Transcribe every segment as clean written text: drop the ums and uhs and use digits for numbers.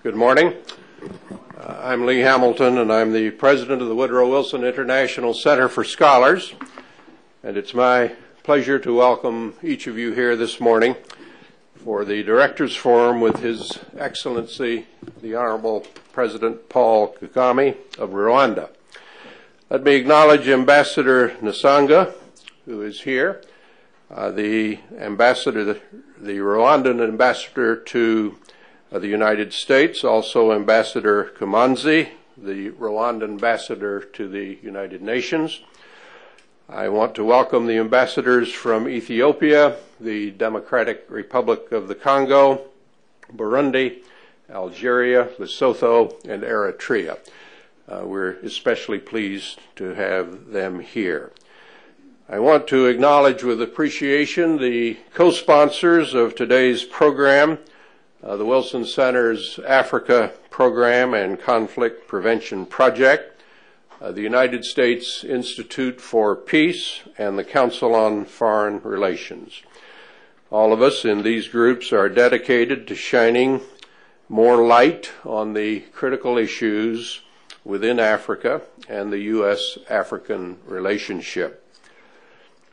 Good morning. I'm Lee Hamilton, and I'm the president of the Woodrow Wilson International Center for Scholars. And it's my pleasure to welcome each of you here this morning for the Directors Forum with His Excellency, the Honorable President Paul Kagame of Rwanda. Let me acknowledge Ambassador Nasanga, who is here, the Rwandan ambassador to the United States, also Ambassador Kamanzi, the Rwandan ambassador to the United Nations. I want to welcome the ambassadors from Ethiopia, the Democratic Republic of the Congo, Burundi, Algeria, Lesotho, and Eritrea. We're especially pleased to have them here. I want to acknowledge with appreciation the co-sponsors of today's program, the Wilson Center's Africa Program and Conflict Prevention Project, the United States Institute for Peace, and the Council on Foreign Relations. All of us in these groups are dedicated to shining more light on the critical issues within Africa and the U.S.-African relationship.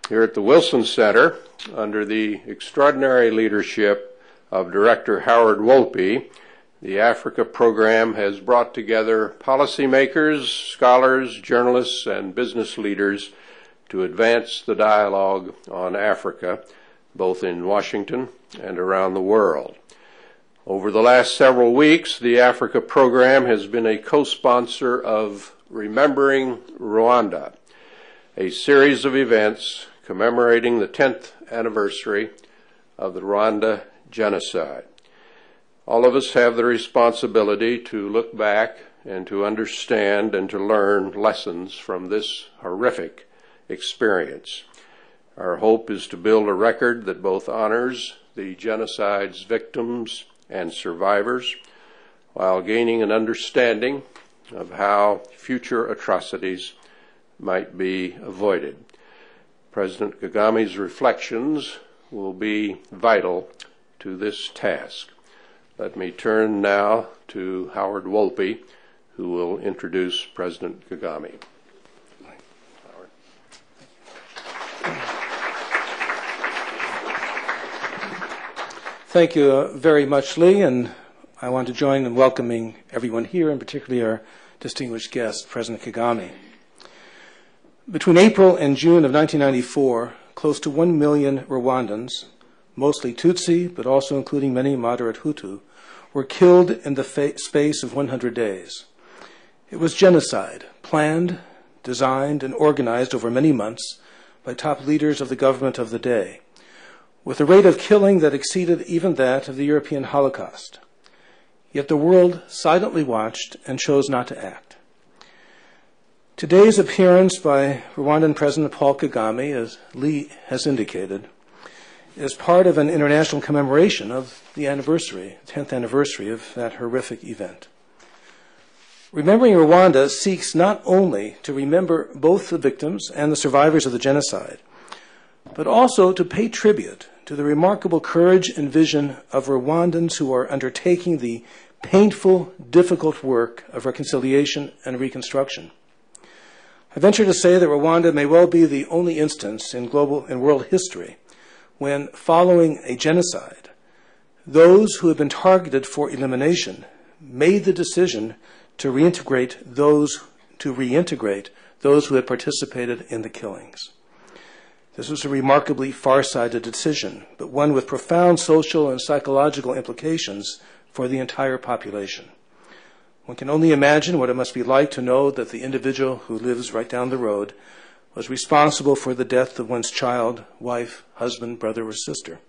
Here at the Wilson Center, under the extraordinary leadership of Director Howard Wolpe, the Africa program has brought together policymakers, scholars, journalists, and business leaders to advance the dialogue on Africa, both in Washington and around the world. Over the last several weeks, the Africa program has been a co-sponsor of Remembering Rwanda, a series of events commemorating the 10th anniversary of the Rwanda genocide. All of us have the responsibility to look back and to understand and to learn lessons from this horrific experience. Our hope is to build a record that both honors the genocide's victims and survivors, while gaining an understanding of how future atrocities might be avoided. President Kagame's reflections will be vital to this task. Let me turn now to Howard Wolpe, who will introduce President Kagame. Howard. Thank you very much, Lee, and I want to join in welcoming everyone here, and particularly our distinguished guest, President Kagame. Between April and June of 1994, close to 1 million Rwandans, mostly Tutsi, but also including many moderate Hutu, were killed in the space of 100 days. It was genocide, planned, designed, and organized over many months by top leaders of the government of the day, with a rate of killing that exceeded even that of the European Holocaust. Yet the world silently watched and chose not to act. Today's appearance by Rwandan President Paul Kagame, as Lee has indicated, is part of an international commemoration of the 10th anniversary of that horrific event. Remembering Rwanda seeks not only to remember both the victims and the survivors of the genocide, but also to pay tribute to the remarkable courage and vision of Rwandans who are undertaking the painful, difficult work of reconciliation and reconstruction. I venture to say that Rwanda may well be the only instance in world history when, following a genocide, those who had been targeted for elimination made the decision to reintegrate those who had participated in the killings. This was a remarkably far-sighted decision, but one with profound social and psychological implications for the entire population. One can only imagine what it must be like to know that the individual who lives right down the road was responsible for the death of one's child, wife, husband, brother, or sister.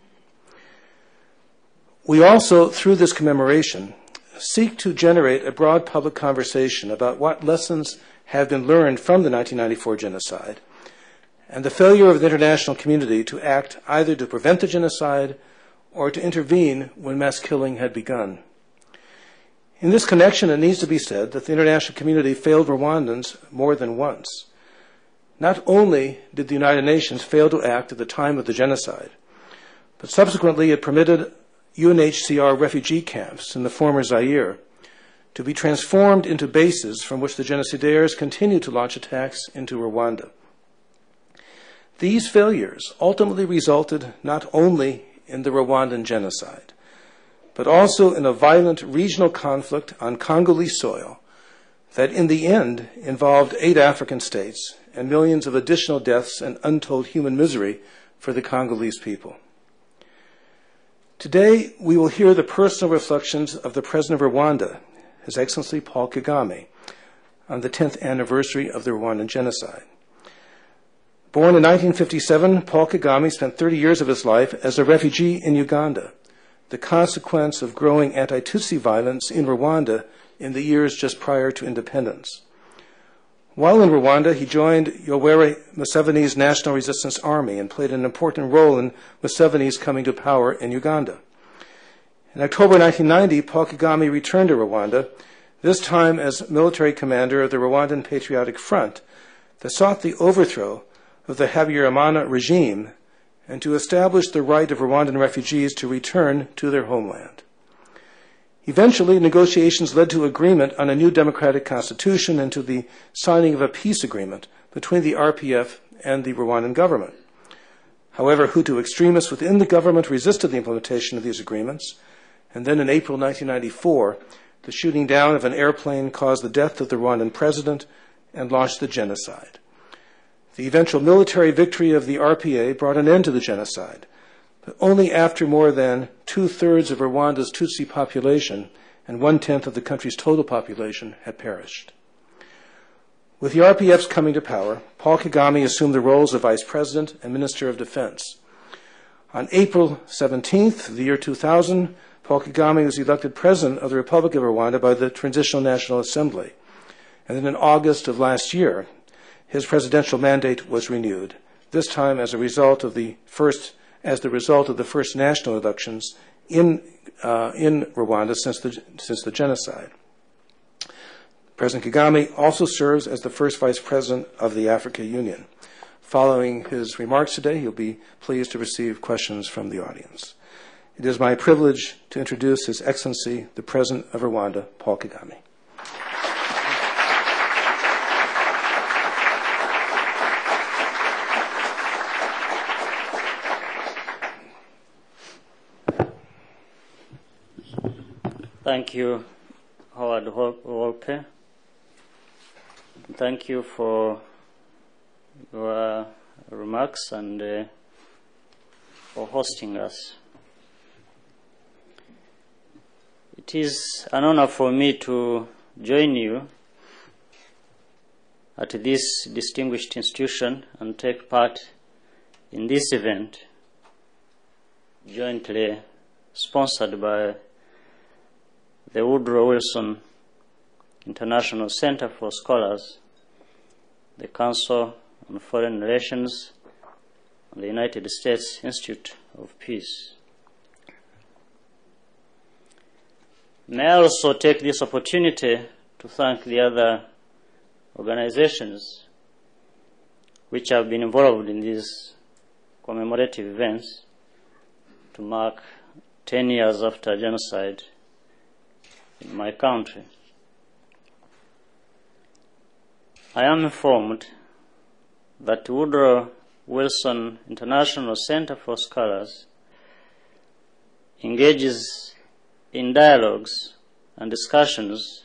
We also, through this commemoration, seek to generate a broad public conversation about what lessons have been learned from the 1994 genocide and the failure of the international community to act either to prevent the genocide or to intervene when mass killing had begun. In this connection, it needs to be said that the international community failed Rwandans more than once. Not only did the United Nations fail to act at the time of the genocide, but subsequently it permitted UNHCR refugee camps in the former Zaire to be transformed into bases from which the genocidaires continue to launch attacks into Rwanda. These failures ultimately resulted not only in the Rwandan genocide, but also in a violent regional conflict on Congolese soil that in the end involved 8 African states and millions of additional deaths and untold human misery for the Congolese people. Today, we will hear the personal reflections of the President of Rwanda, His Excellency Paul Kagame, on the 10th anniversary of the Rwandan genocide. Born in 1957, Paul Kagame spent 30 years of his life as a refugee in Uganda, the consequence of growing anti-Tutsi violence in Rwanda in the years just prior to independence. While in Rwanda, he joined Yoweri Museveni's National Resistance Army and played an important role in Museveni's coming to power in Uganda. In October 1990, Paul Kagame returned to Rwanda, this time as military commander of the Rwandan Patriotic Front that sought the overthrow of the Habyarimana regime and to establish the right of Rwandan refugees to return to their homeland. Eventually, negotiations led to agreement on a new democratic constitution and to the signing of a peace agreement between the RPF and the Rwandan government. However, Hutu extremists within the government resisted the implementation of these agreements, and then in April 1994, the shooting down of an airplane caused the death of the Rwandan president and launched the genocide. The eventual military victory of the RPA brought an end to the genocide, but only after more than 2/3 of Rwanda's Tutsi population and 1/10 of the country's total population had perished. With the RPF's coming to power, Paul Kagame assumed the roles of Vice President and Minister of Defense. On April 17th of the year 2000, Paul Kagame was elected President of the Republic of Rwanda by the Transitional National Assembly. And then in August of last year, his presidential mandate was renewed, this time as a result of the first national elections in Rwanda since the genocide. President Kagame also serves as the first Vice President of the Africa Union. Following his remarks today, he'll be pleased to receive questions from the audience. It is my privilege to introduce His Excellency, the President of Rwanda, Paul Kagame. Thank you, Howard Walker. Thank you for your remarks and for hosting us. It is an honor for me to join you at this distinguished institution and take part in this event jointly sponsored by the Woodrow Wilson International Center for Scholars, the Council on Foreign Relations, and the United States Institute of Peace. May I also take this opportunity to thank the other organizations which have been involved in these commemorative events to mark 10 years after genocide in my country. I am informed that Woodrow Wilson International Center for Scholars engages in dialogues and discussions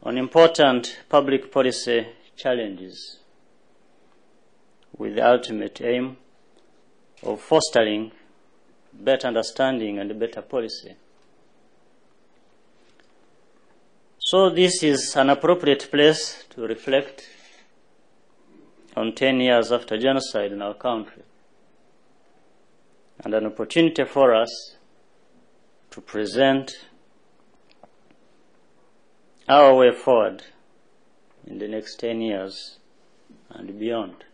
on important public policy challenges with the ultimate aim of fostering better understanding and better policy. So this is an appropriate place to reflect on 10 years after genocide in our country, and an opportunity for us to present our way forward in the next 10 years and beyond.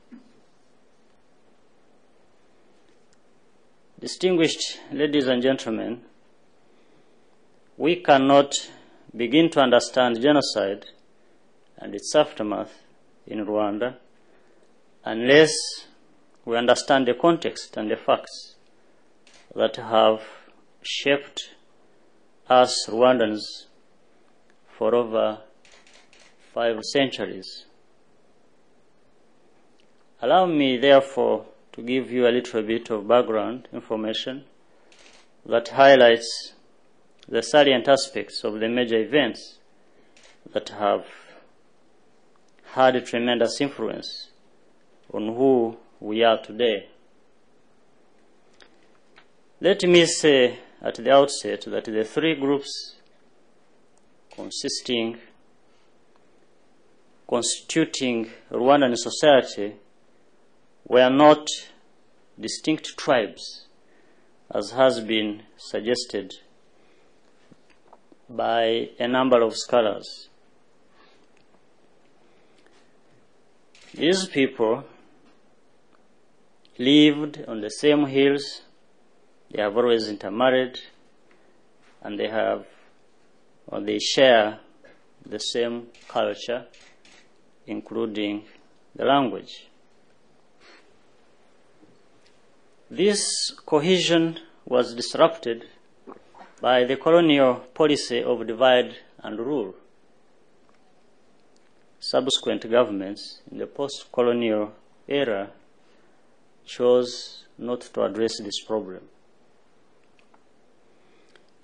Distinguished ladies and gentlemen, we cannot begin to understand genocide and its aftermath in Rwanda unless we understand the context and the facts that have shaped us Rwandans for over 5 centuries. Allow me, therefore, to give you a little bit of background information that highlights the salient aspects of the major events that have had a tremendous influence on who we are today. Let me say at the outset that the 3 groups constituting Rwandan society were not distinct tribes, as has been suggested by a number of scholars. These people lived on the same hills, they have always intermarried, and they share the same culture, including the language. This cohesion was disrupted by the colonial policy of divide and rule. Subsequent governments in the post-colonial era chose not to address this problem.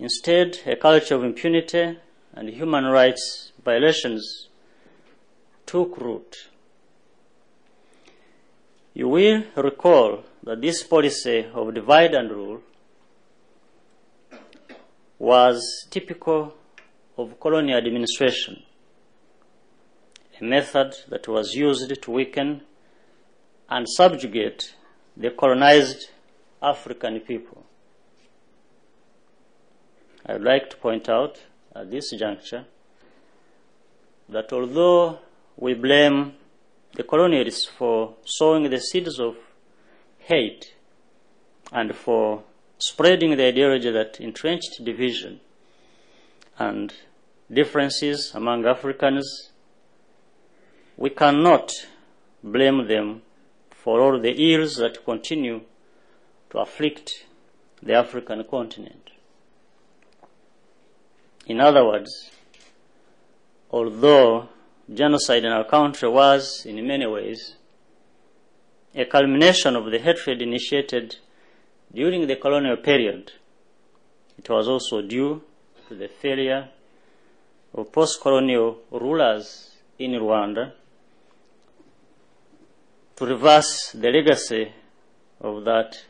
Instead, a culture of impunity and human rights violations took root. You will recall that this policy of divide and rule was typical of colonial administration, a method that was used to weaken and subjugate the colonized African people. I would like to point out at this juncture that although we blame the colonialists for sowing the seeds of hate and for spreading the ideology that entrenched division and differences among Africans, we cannot blame them for all the ills that continue to afflict the African continent. In other words, although genocide in our country was, in many ways, a culmination of the hatred initiated during the colonial period, it was also due to the failure of post-colonial rulers in Rwanda to reverse the legacy of that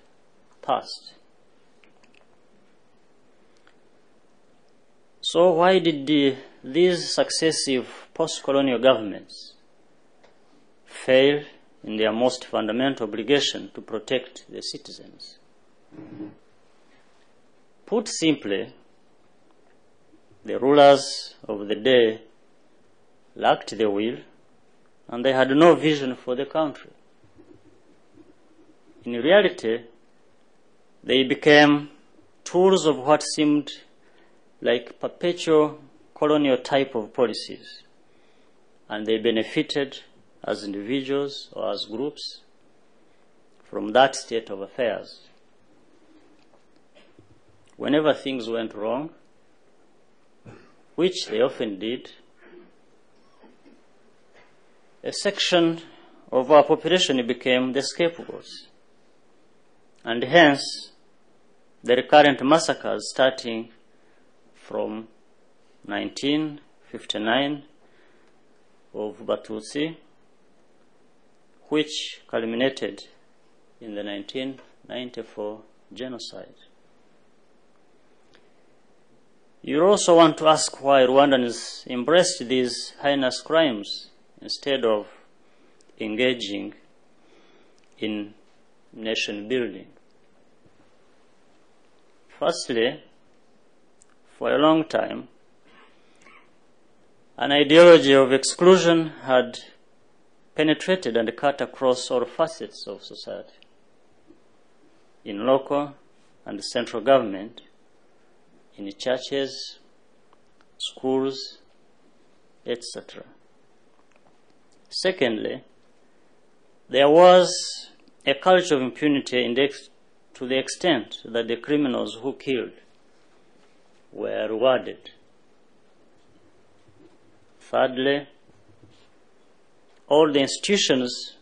past. So why did these successive post-colonial governments fail in their most fundamental obligation to protect the citizens? Put simply, the rulers of the day lacked the will and they had no vision for the country. In reality, they became tools of what seemed like perpetual colonial type of policies, and they benefited as individuals or as groups from that state of affairs. Whenever things went wrong, which they often did, a section of our population became the scapegoats, and hence the recurrent massacres starting from 1959 of Batutsi, which culminated in the 1994 genocide. You also want to ask why Rwandans embraced these heinous crimes instead of engaging in nation building. Firstly, for a long time, an ideology of exclusion had penetrated and cut across all facets of society, in local and central government, in churches, schools, etc. Secondly, there was a culture of impunity to the extent that the criminals who killed were rewarded. Thirdly, all the institutions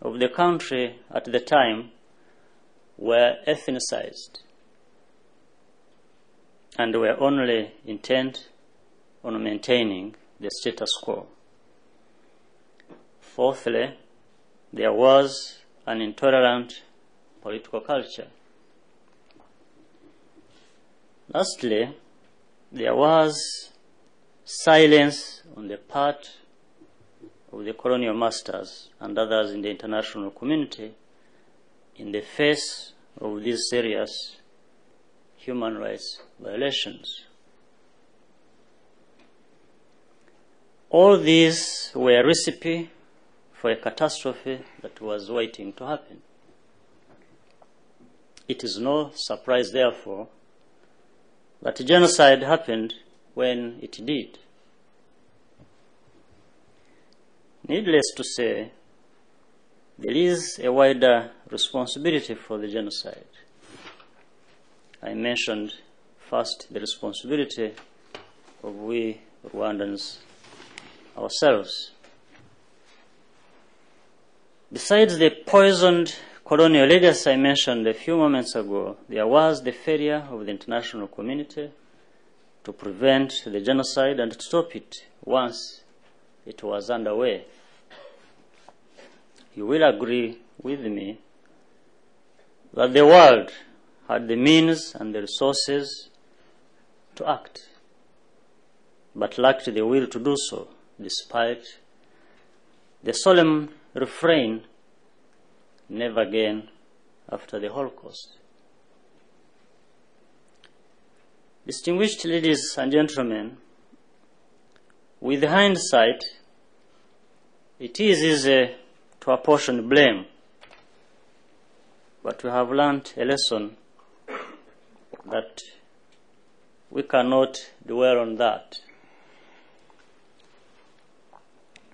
of the country at the time were ethnicized and were only intent on maintaining the status quo. Fourthly, there was an intolerant political culture. Lastly, there was silence on the part of the colonial masters and others in the international community in the face of these serious human rights violations. All these were a recipe for a catastrophe that was waiting to happen. It is no surprise, therefore, that genocide happened when it did. Needless to say, there is a wider responsibility for the genocide. I mentioned first the responsibility of we Rwandans ourselves. Besides the poisoned colonial legacy I mentioned a few moments ago, there was the failure of the international community to prevent the genocide and to stop it once it was underway. You will agree with me that the world had the means and the resources to act, but lacked the will to do so, despite the solemn refrain, "Never again after the Holocaust." Distinguished ladies and gentlemen, with hindsight, it is easy to apportion blame, but we have learned a lesson that we cannot dwell on that.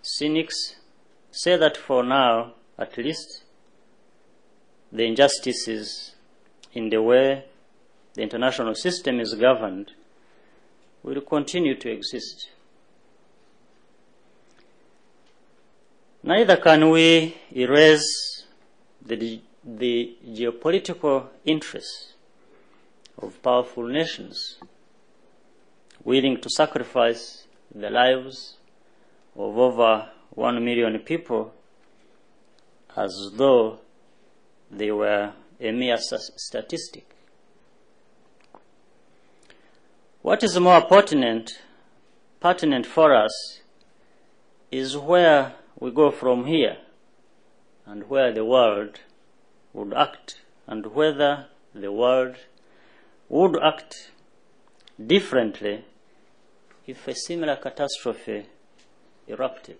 Cynics say that for now, at least, the injustices in the way the international system is governed will continue to exist. Neither can we erase the geopolitical interests of powerful nations willing to sacrifice the lives of over 1 million people as though they were a mere statistic. What is more pertinent for us is where we go from here and where the world would act, and whether the world would act differently if a similar catastrophe erupted.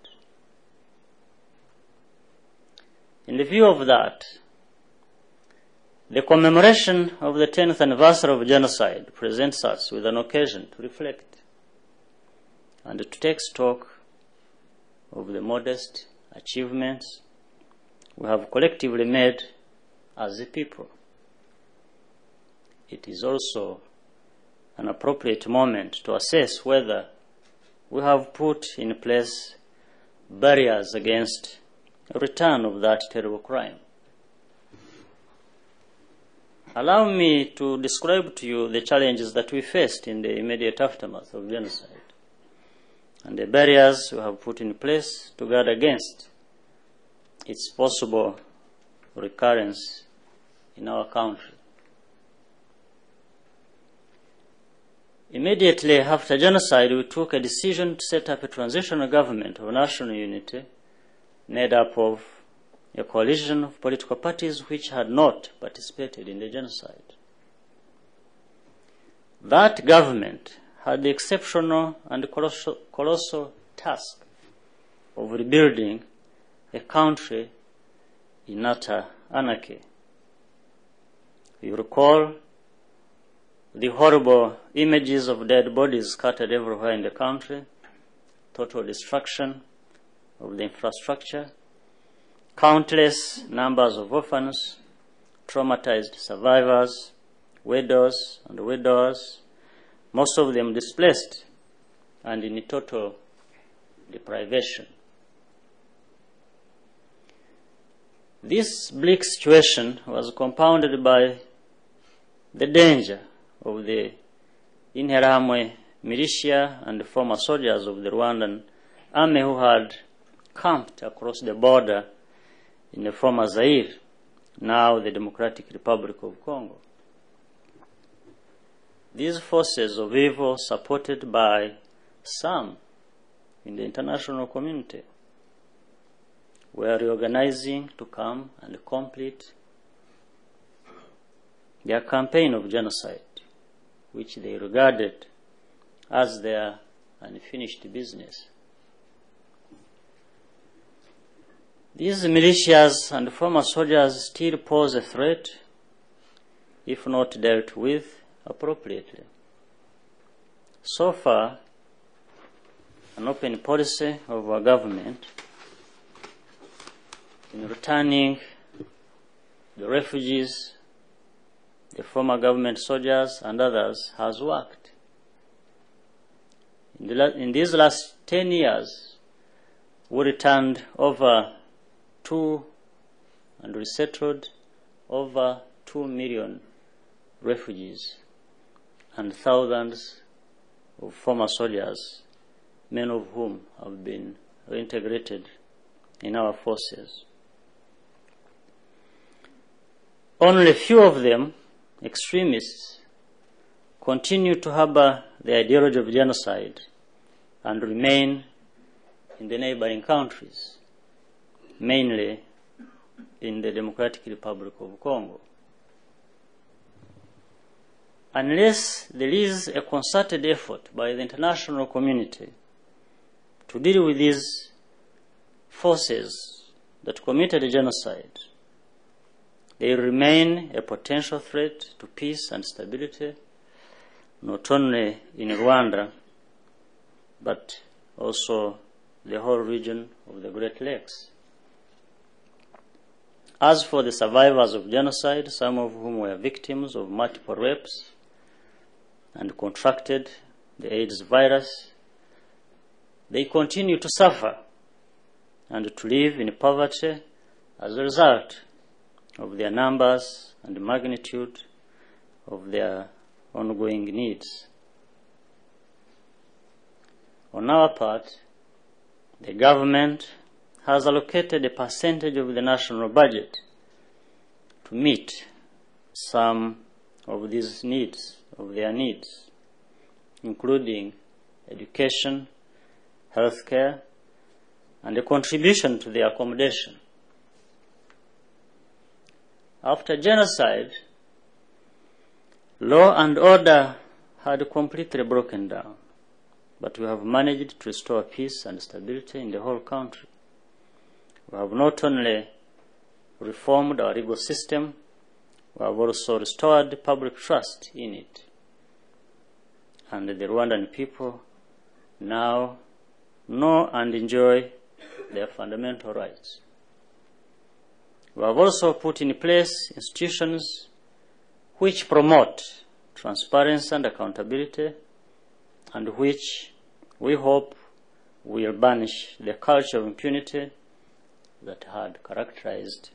In the view of that, the commemoration of the 10th anniversary of genocide presents us with an occasion to reflect and to take stock of the modest achievements we have collectively made as a people. It is also an appropriate moment to assess whether we have put in place barriers against a return of that terrible crime. Allow me to describe to you the challenges that we faced in the immediate aftermath of genocide and the barriers we have put in place to guard against its possible recurrence in our country. Immediately after genocide, we took a decision to set up a transitional government of national unity made up of a coalition of political parties which had not participated in the genocide. That government had the exceptional and colossal task of rebuilding a country in utter anarchy. You recall the horrible images of dead bodies scattered everywhere in the country, total destruction of the infrastructure, countless numbers of orphans, traumatized survivors, widows and widowers, most of them displaced and in total deprivation. This bleak situation was compounded by the danger of the Interahamwe militia and former soldiers of the Rwandan army who had camped across the border in the former Zaire, now the Democratic Republic of Congo. These forces of evil, supported by some in the international community, were reorganizing to come and complete their campaign of genocide, which they regarded as their unfinished business. These militias and former soldiers still pose a threat if not dealt with appropriately. So far, an open policy of our government in returning the refugees, the former government soldiers, and others has worked. In these last 10 years, we returned over and resettled over 2 million refugees and thousands of former soldiers, many of whom have been reintegrated in our forces. Only few of them, extremists, continue to harbor the ideology of genocide and remain in the neighboring countries, mainly in the Democratic Republic of Congo. Unless there is a concerted effort by the international community to deal with these forces that committed genocide, they remain a potential threat to peace and stability, not only in Rwanda, but also the whole region of the Great Lakes. As for the survivors of genocide, some of whom were victims of multiple rapes and contracted the AIDS virus, they continue to suffer and to live in poverty as a result of their numbers and the magnitude of their ongoing needs. On our part, the government has allocated a percentage of the national budget to meet some of these needs, including education, healthcare, and a contribution to their accommodation. After genocide, law and order had completely broken down, but we have managed to restore peace and stability in the whole country. We have not only reformed our legal system, we have also restored public trust in it. And the Rwandan people now know and enjoy their fundamental rights. We have also put in place institutions which promote transparency and accountability, and which we hope will banish the culture of impunity that had characterized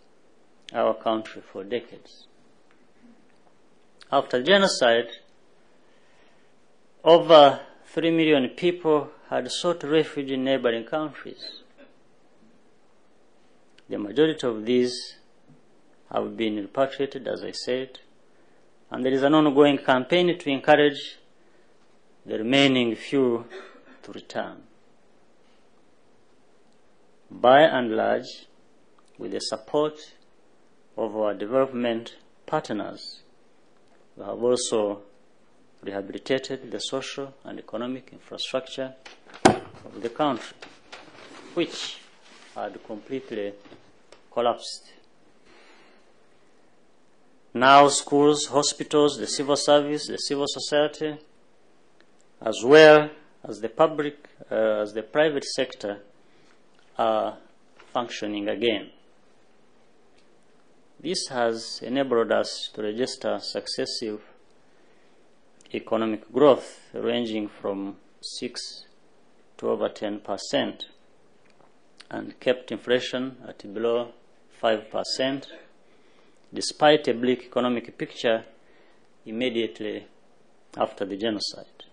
our country for decades. After genocide, over 3 million people had sought refuge in neighboring countries. The majority of these have been repatriated, as I said, and there is an ongoing campaign to encourage the remaining few to return. By and large, with the support of our development partners, we have also rehabilitated the social and economic infrastructure of the country, which had completely collapsed. Now schools, hospitals, the civil service, the civil society, as well as the public, as the private sector, are functioning again. This has enabled us to register successive economic growth ranging from 6 to over 10% and kept inflation at below 5%, despite a bleak economic picture immediately after the genocide.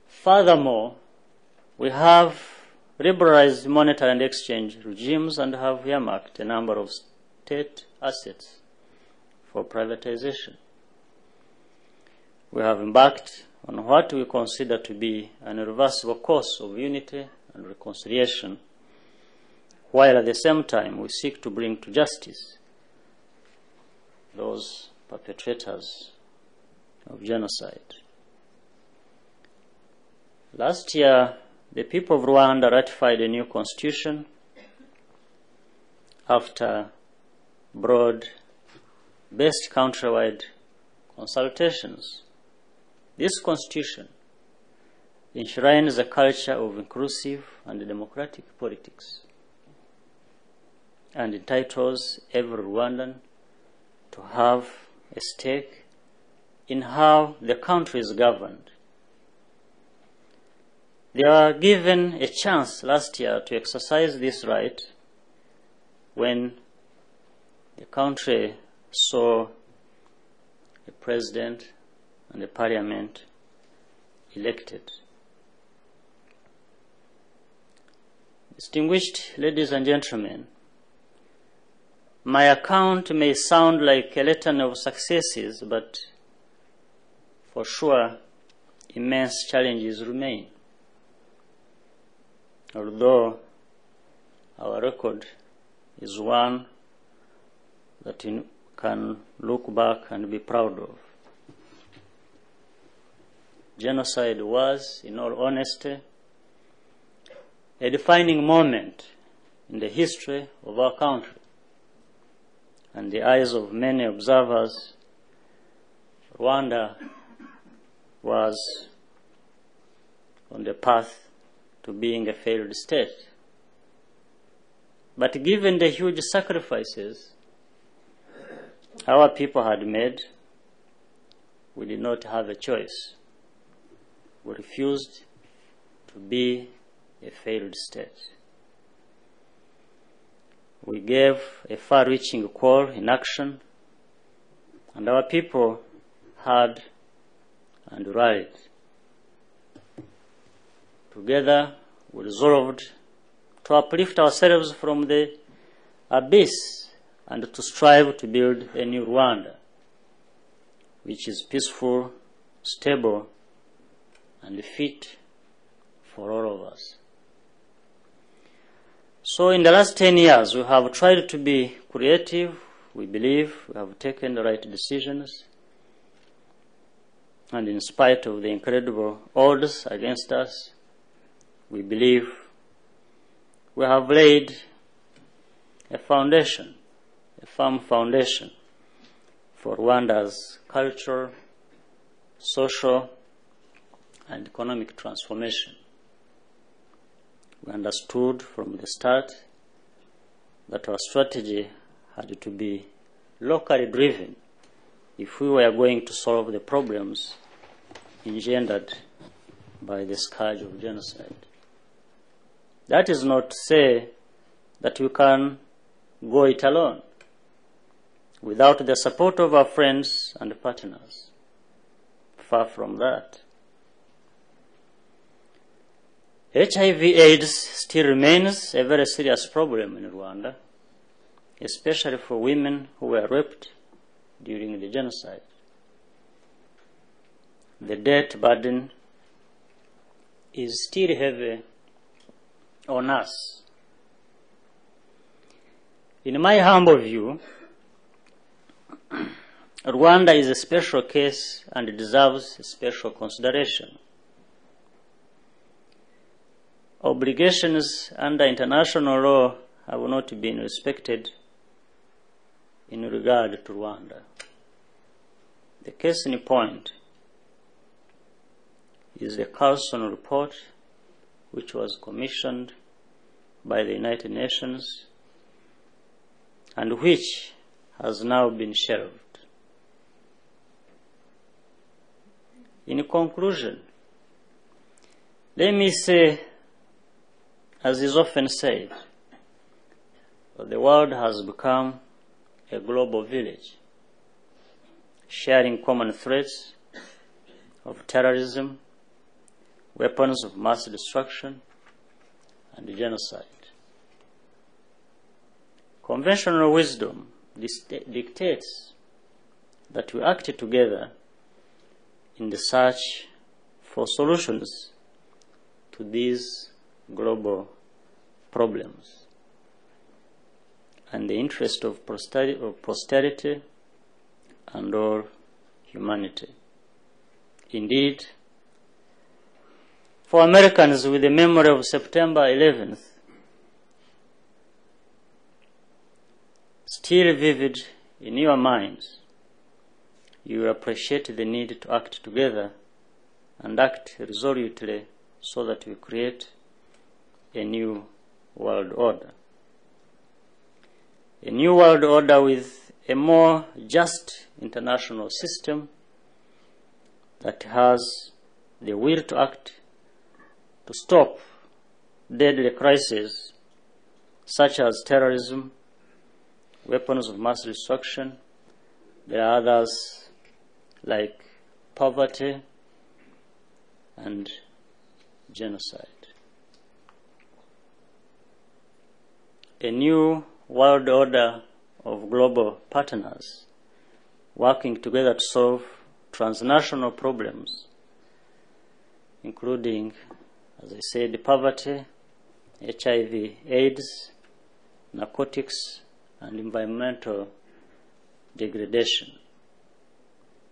Furthermore, we have liberalized monetary and exchange regimes and have earmarked a number of state assets for privatization. We have embarked on what we consider to be an irreversible course of unity and reconciliation, while at the same time we seek to bring to justice those perpetrators of genocide. Last year, the people of Rwanda ratified a new constitution after broad-based countrywide consultations. This constitution enshrines a culture of inclusive and democratic politics and entitles every Rwandan to have a stake in how the country is governed. They were given a chance last year to exercise this right when the country saw a president and a parliament elected. Distinguished ladies and gentlemen, my account may sound like a litany of successes, but for sure, immense challenges remain. Although our record is one that we can look back and be proud of. Genocide was, in all honesty, a defining moment in the history of our country. And in the eyes of many observers, Rwanda was on the path to being a failed state. But given the huge sacrifices our people had made, we did not have a choice. We refused to be a failed state. We gave a far-reaching call in action, and our people had and rallied. Together, we resolved to uplift ourselves from the abyss and to strive to build a new Rwanda, which is peaceful, stable, and fit for all of us. So in the last 10 years, we have tried to be creative. We believe we have taken the right decisions. And in spite of the incredible odds against us, we believe we have laid a foundation, a firm foundation for Rwanda's cultural, social, and economic transformation. We understood from the start that our strategy had to be locally driven if we were going to solve the problems engendered by the scourge of genocide. That is not to say that we can go it alone without the support of our friends and partners. Far from that. HIV/AIDS still remains a very serious problem in Rwanda, especially for women who were raped during the genocide. The debt burden is still heavy on us. In my humble view, Rwanda is a special case and deserves special consideration. Obligations under international law have not been respected in regard to Rwanda. The case in point is the Carlson report, which was commissioned by the United Nations and which has now been shelved. In conclusion, Let me say, as is often said, that the world has become a global village, sharing common threats of terrorism, weapons of mass destruction, and genocide. Conventional wisdom dictates that we act together in the search for solutions to these global problems and the interest of posterity and all humanity. Indeed, for Americans with the memory of September 11th still vivid in your minds, you will appreciate the need to act together and act resolutely so that we create a new world order. A new world order with a more just international system that has the will to act to stop deadly crises such as terrorism, weapons of mass destruction. There are others like poverty and genocide. A new world order of global partners working together to solve transnational problems, including, as I said, poverty, HIV, AIDS, narcotics, and environmental degradation.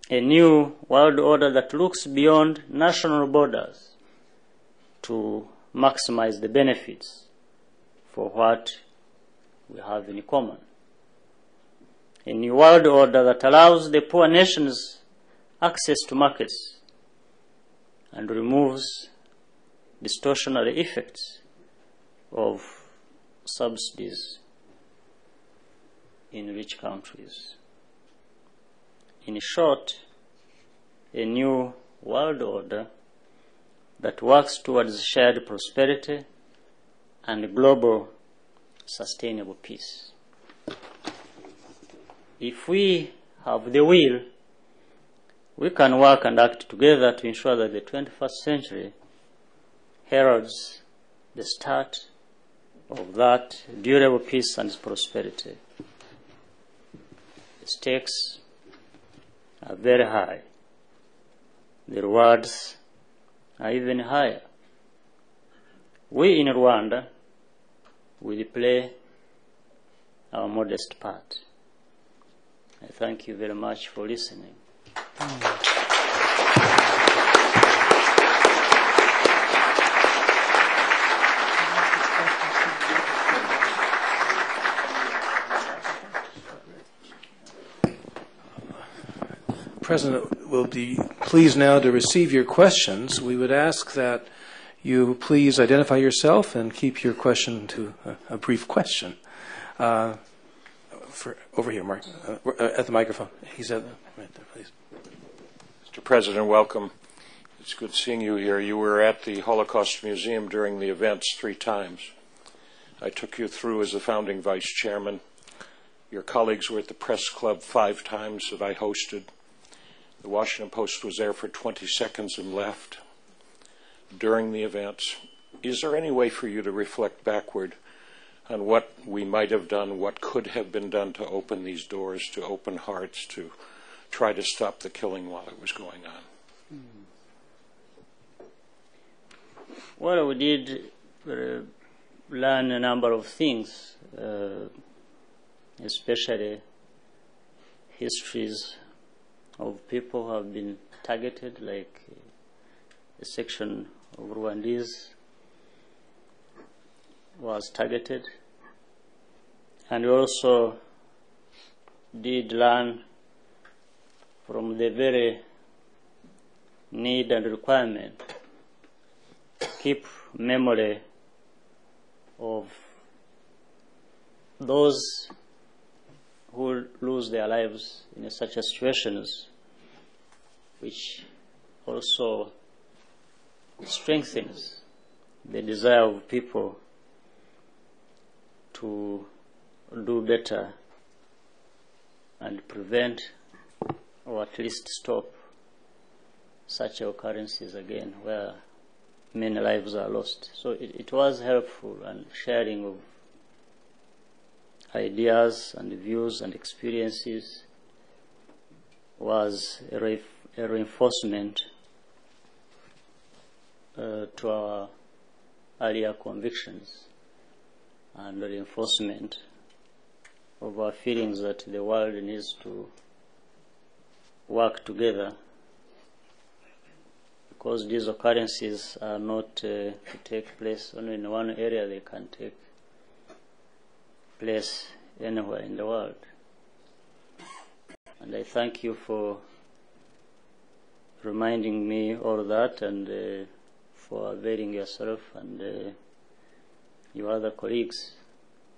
A new world order that looks beyond national borders to maximize the benefits for what we have in common. A new world order that allows the poor nations access to markets and removes distortionary effects of subsidies in rich countries. In short, a new world order that works towards shared prosperity and global sustainable peace. If we have the will, we can work and act together to ensure that the 21st century heralds the start of that durable peace and prosperity. The stakes are very high. The rewards are even higher. We in Rwanda will play our modest part. I thank you very much for listening. President will be pleased now to receive your questions. We would ask that you please identify yourself and keep your question to a brief question. Over here, Mark, at the microphone. He's right there, please. Mr. President, welcome. It's good seeing you here. You were at the Holocaust Museum during the events 3 times. I took you through as the founding vice chairman. Your colleagues were at the press club 5 times that I hosted. The Washington Post was there for 20 seconds and left during the events. Is there any way for you to reflect backward on what we might have done, what could have been done to open these doors, to open hearts, to try to stop the killing while it was going on? Well, we did learn a number of things, especially histories of people who have been targeted, like a section of Rwandese was targeted. And we also did learn from the very need and requirement to keep memory of those who lose their lives in such situations, which also strengthens the desire of people to do better and prevent, or at least stop, such occurrences again where many lives are lost. So it was helpful, and sharing of ideas and views and experiences was a reinforcement to our earlier convictions, and a reinforcement of our feelings that the world needs to work together, because these occurrences are not to take place only in one area. They can take place anywhere in the world. And I thank you for reminding me all that, and for availing yourself and your other colleagues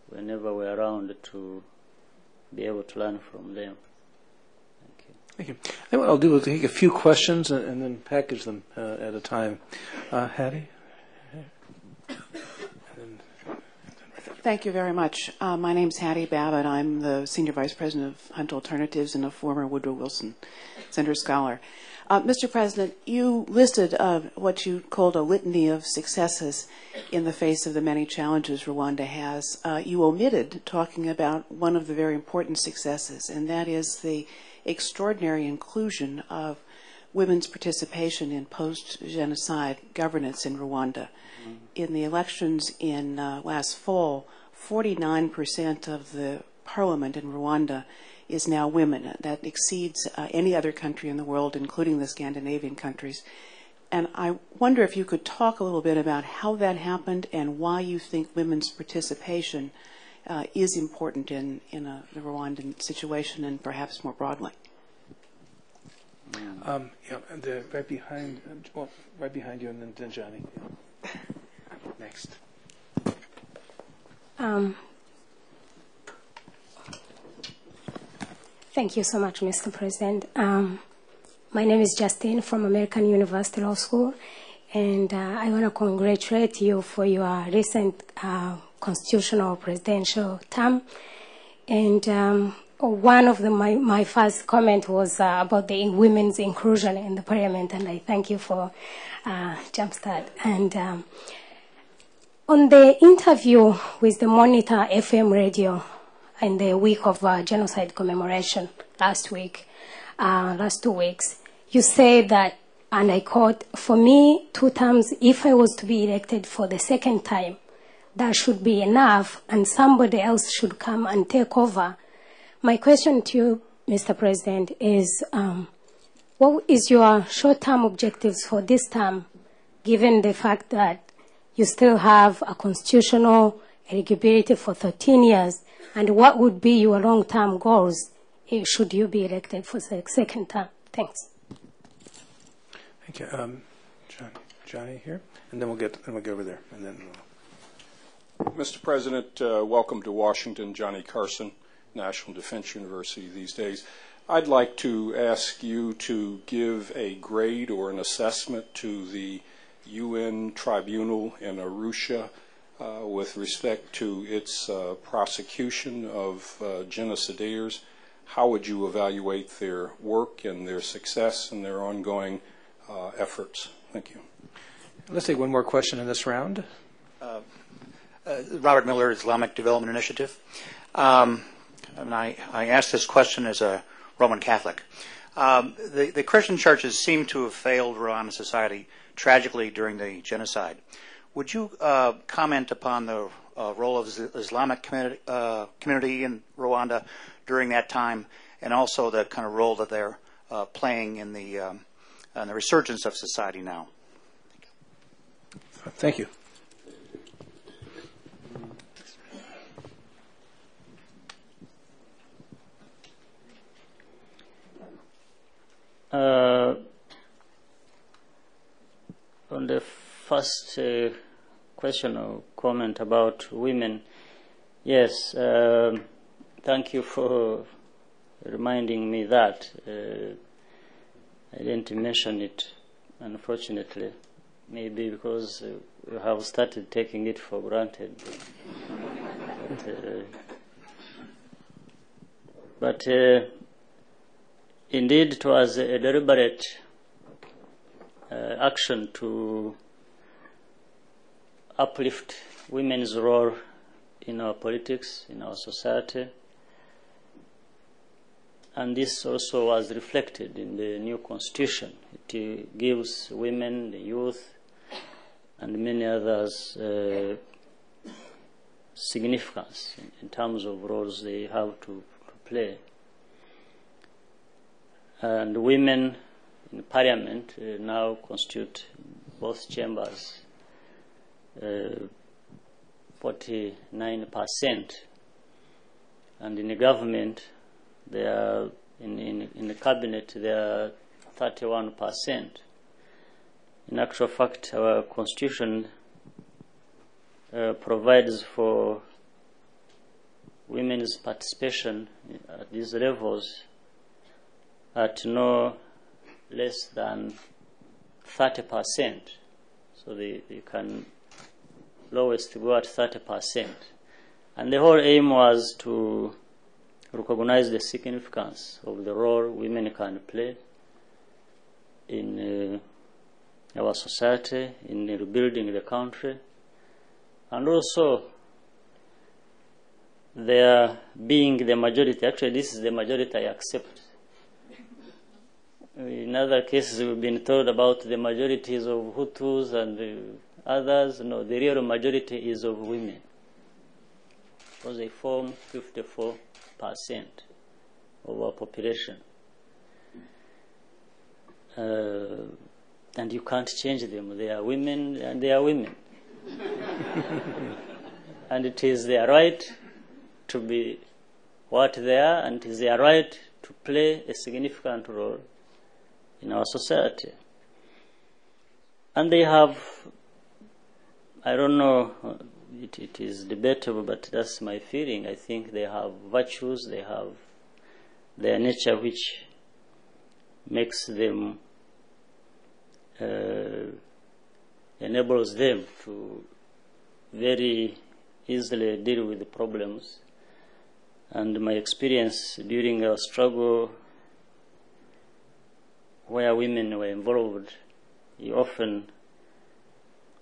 whenever we're around to be able to learn from them. Thank you. Thank you. And what I'll do is take a few questions and then package them at a time. Hattie? Thank you very much. My name's Hattie Babbitt. I'm the Senior Vice President of Hunt Alternatives and a former Woodrow Wilson Center Scholar. Mr. President, you listed what you called a litany of successes in the face of the many challenges Rwanda has. You omitted talking about one of the very important successes, and that is the extraordinary inclusion of women's participation in post-genocide governance in Rwanda. Mm-hmm. In the elections in last fall, 49% of the parliament in Rwanda is now women. That exceeds any other country in the world, including the Scandinavian countries. And I wonder if you could talk a little bit about how that happened and why you think women's participation is important in the Rwandan situation and perhaps more broadly. Right behind, right behind you, and then Johnny. Next. Thank you so much, Mr. President. My name is Justine from American University Law School, and I want to congratulate you for your recent constitutional presidential term. And one of my first comment was about the women's inclusion in the parliament, and I thank you for Jumpstart. And on the interview with the Monitor FM radio in the week of genocide commemoration last 2 weeks, you said that, and I quote, "For me, 2 terms, if I was to be elected for the second time, that should be enough, and somebody else should come and take over." My question to you, Mr. President, is what is your short-term objectives for this term, given the fact that you still have a constitutional eligibility for 13 years, and what would be your long-term goals should you be elected for the second term? Thanks. Thank you. Johnny here, and then we'll go over there, and then Mr. President, welcome to Washington. Johnny Carson, National Defense University these days. I'd like to ask you to give a grade or an assessment to the UN tribunal in Arusha with respect to its prosecution of genocidaires. How would you evaluate their work and their success and their ongoing efforts? Thank you. Let's take one more question in this round. Robert Miller, Islamic Development Initiative. And I asked this question as a Roman Catholic. The Christian churches seem to have failed Rwandan society tragically during the genocide. Would you comment upon the role of the Islamic community in Rwanda during that time, and also the kind of role that they're playing in the resurgence of society now? Thank you. On the first question or comment about women, yes, thank you for reminding me that. I didn't mention it, unfortunately, maybe because we have started taking it for granted. But indeed, it was a deliberate action to uplift women's role in our politics, in our society. And this also was reflected in the new constitution. It gives women, the youth, and many others significance in terms of roles they have to play. And women in parliament now constitute both chambers, 49%. And in the government, they are in the cabinet, they are 31%. In actual fact, our constitution provides for women's participation at these levels at no less than 30%. So they can lowest go at 30%. And the whole aim was to recognize the significance of the role women can play in our society, in rebuilding the country, and also their being the majority. Actually, this is the majority I accept. In other cases, we've been told about the majorities of Hutus and others. No, the real majority is of women, because they form 54% of our population. And you can't change them. They are women, and they are women. And it is their right to be what they are, and it is their right to play a significant role in our society. And they have, I don't know, it is debatable, but that's my feeling. I think they have virtues, they have their nature which makes them, enables them to very easily deal with the problems. And my experience during our struggle where women were involved, we often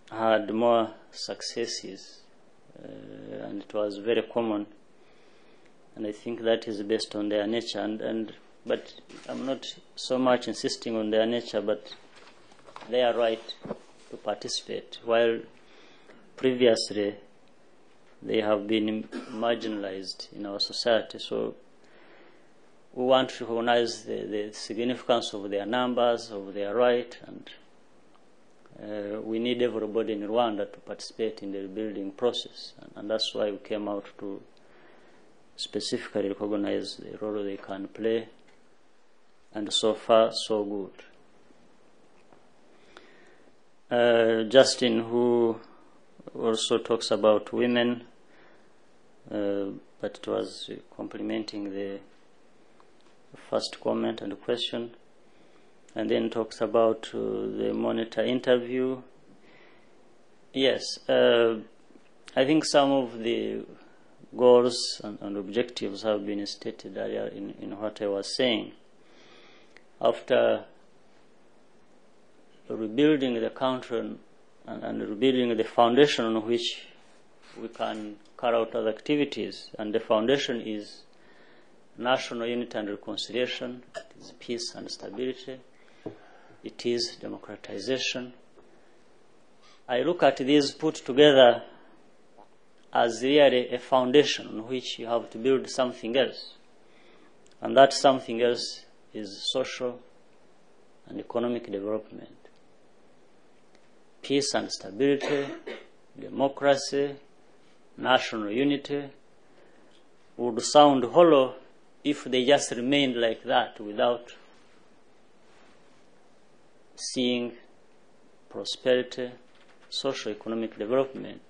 had more successes, and it was very common. And I think that is based on their nature. But I'm not so much insisting on their nature, but their right to participate, while previously they have been marginalized in our society. So we want to recognize the significance of their numbers, of their right, and we need everybody in Rwanda to participate in the rebuilding process. And that's why we came out to specifically recognize the role they can play. And so far, so good. Justin, who also talks about women, but it was complementing the first comment and question, and then talks about the monitor interview. Yes, I think some of the goals and objectives have been stated earlier in what I was saying. After rebuilding the country and rebuilding the foundation on which we can carry out other activities, and the foundation is national unity and reconciliation, it is peace and stability, it is democratization. I look at these put together as really a foundation on which you have to build something else. And that something else is social and economic development. Peace and stability, democracy, national unity would sound hollow if they just remained like that without seeing prosperity, socio-economic development,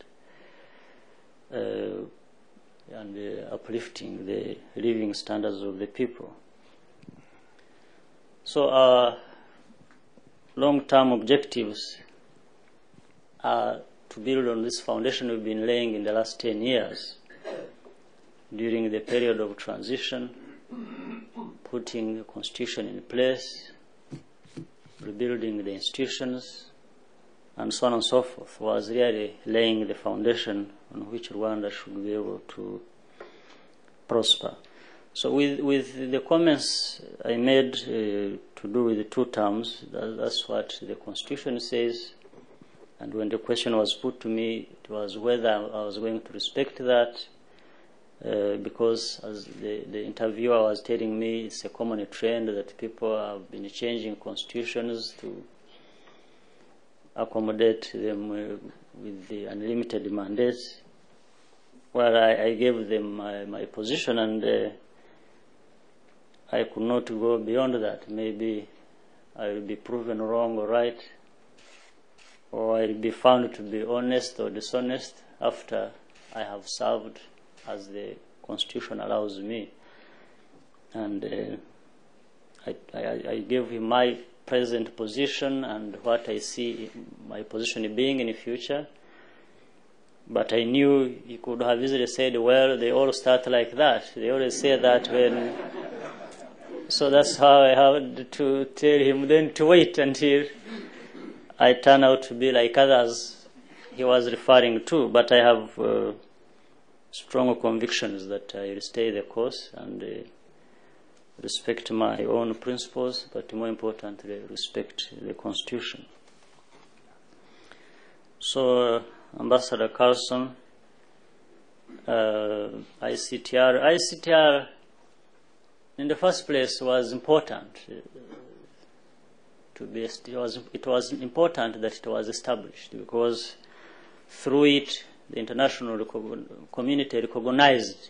and uplifting the living standards of the people. So our long-term objectives are to build on this foundation we've been laying in the last 10 years during the period of transition, putting the constitution in place, rebuilding the institutions, and so on and so forth, was really laying the foundation on which Rwanda should be able to prosper. So with the comments I made to do with the 2 terms, that's what the Constitution says. And when the question was put to me, it was whether I was going to respect that, because as the interviewer was telling me, it's a common trend that people have been changing constitutions to accommodate them with the unlimited mandates. Well, I gave them my position, and I could not go beyond that. Maybe I will be proven wrong or right, or I will be found to be honest or dishonest after I have served as the Constitution allows me. And I gave him my present position and what I see my position being in the future. But I knew he could have easily said, well, they all start like that. They always say that when... So that's how I had to tell him then to wait until I turn out to be like others he was referring to. But I have strong convictions that I will stay the course and respect my own principles, but more importantly, respect the Constitution. So, Ambassador Carlson, ICTR, in the first place, was important. It was important that it was established, because through it, the international community recognized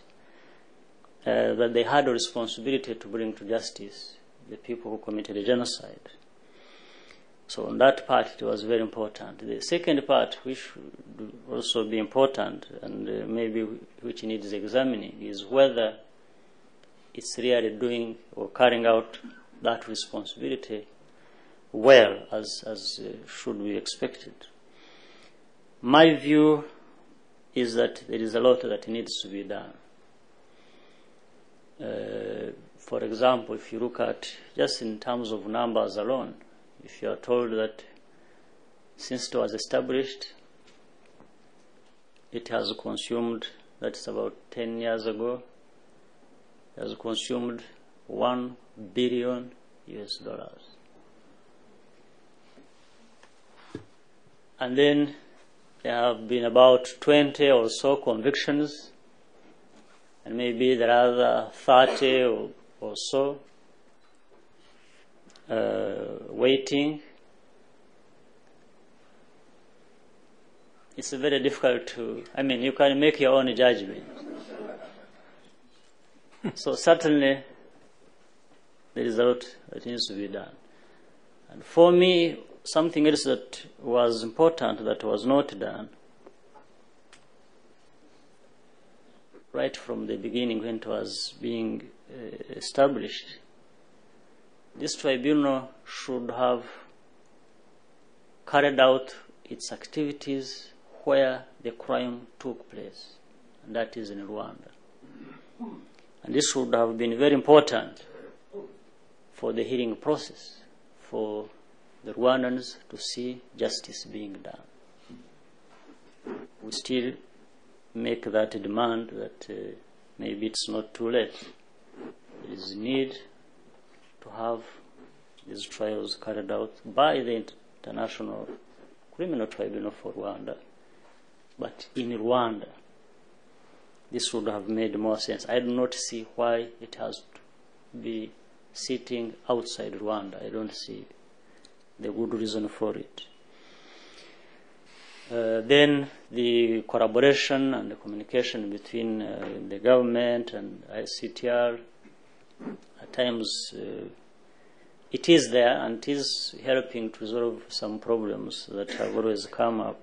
that they had a responsibility to bring to justice the people who committed a genocide. So on that part, it was very important. The second part, which would also be important, and maybe which needs examining, is whether it's really doing or carrying out that responsibility well, as should be expected. My view is that there is a lot that needs to be done. For example, if you look at just in terms of numbers alone, if you are told that since it was established, it has consumed, that's about 10 years ago, it has consumed $1 billion. And then there have been about 20 or so convictions, and maybe there are other 30 or so waiting. It's very difficult to, you can make your own judgment. So certainly there is a lot that needs to be done. And for me, something else that was important that was not done right from the beginning when it was being established, this tribunal should have carried out its activities where the crime took place, and that is in Rwanda. And this would have been very important for the hearing process, for the Rwandans to see justice being done. We still make that demand that maybe it's not too late. There is need to have these trials carried out by the International Criminal Tribunal for Rwanda. But in Rwanda, this would have made more sense. I do not see why it has to be sitting outside Rwanda. I don't see the good reason for it. Then the collaboration and the communication between the government and ICTR, at times it is there and it is helping to resolve some problems that have always come up.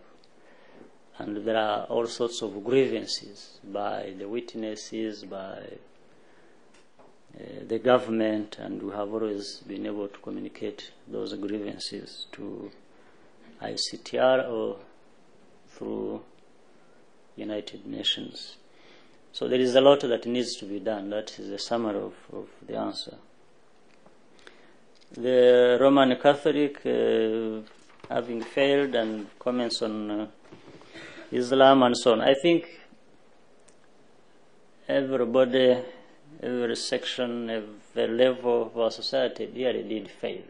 And there are all sorts of grievances by the witnesses, by the government, and we have always been able to communicate those grievances to ICTR or through United Nations. So there is a lot that needs to be done. That is a summary of the answer. The Roman Catholic having failed, and comments on Islam and so on. I think everybody, every section, every level of our society really did fail.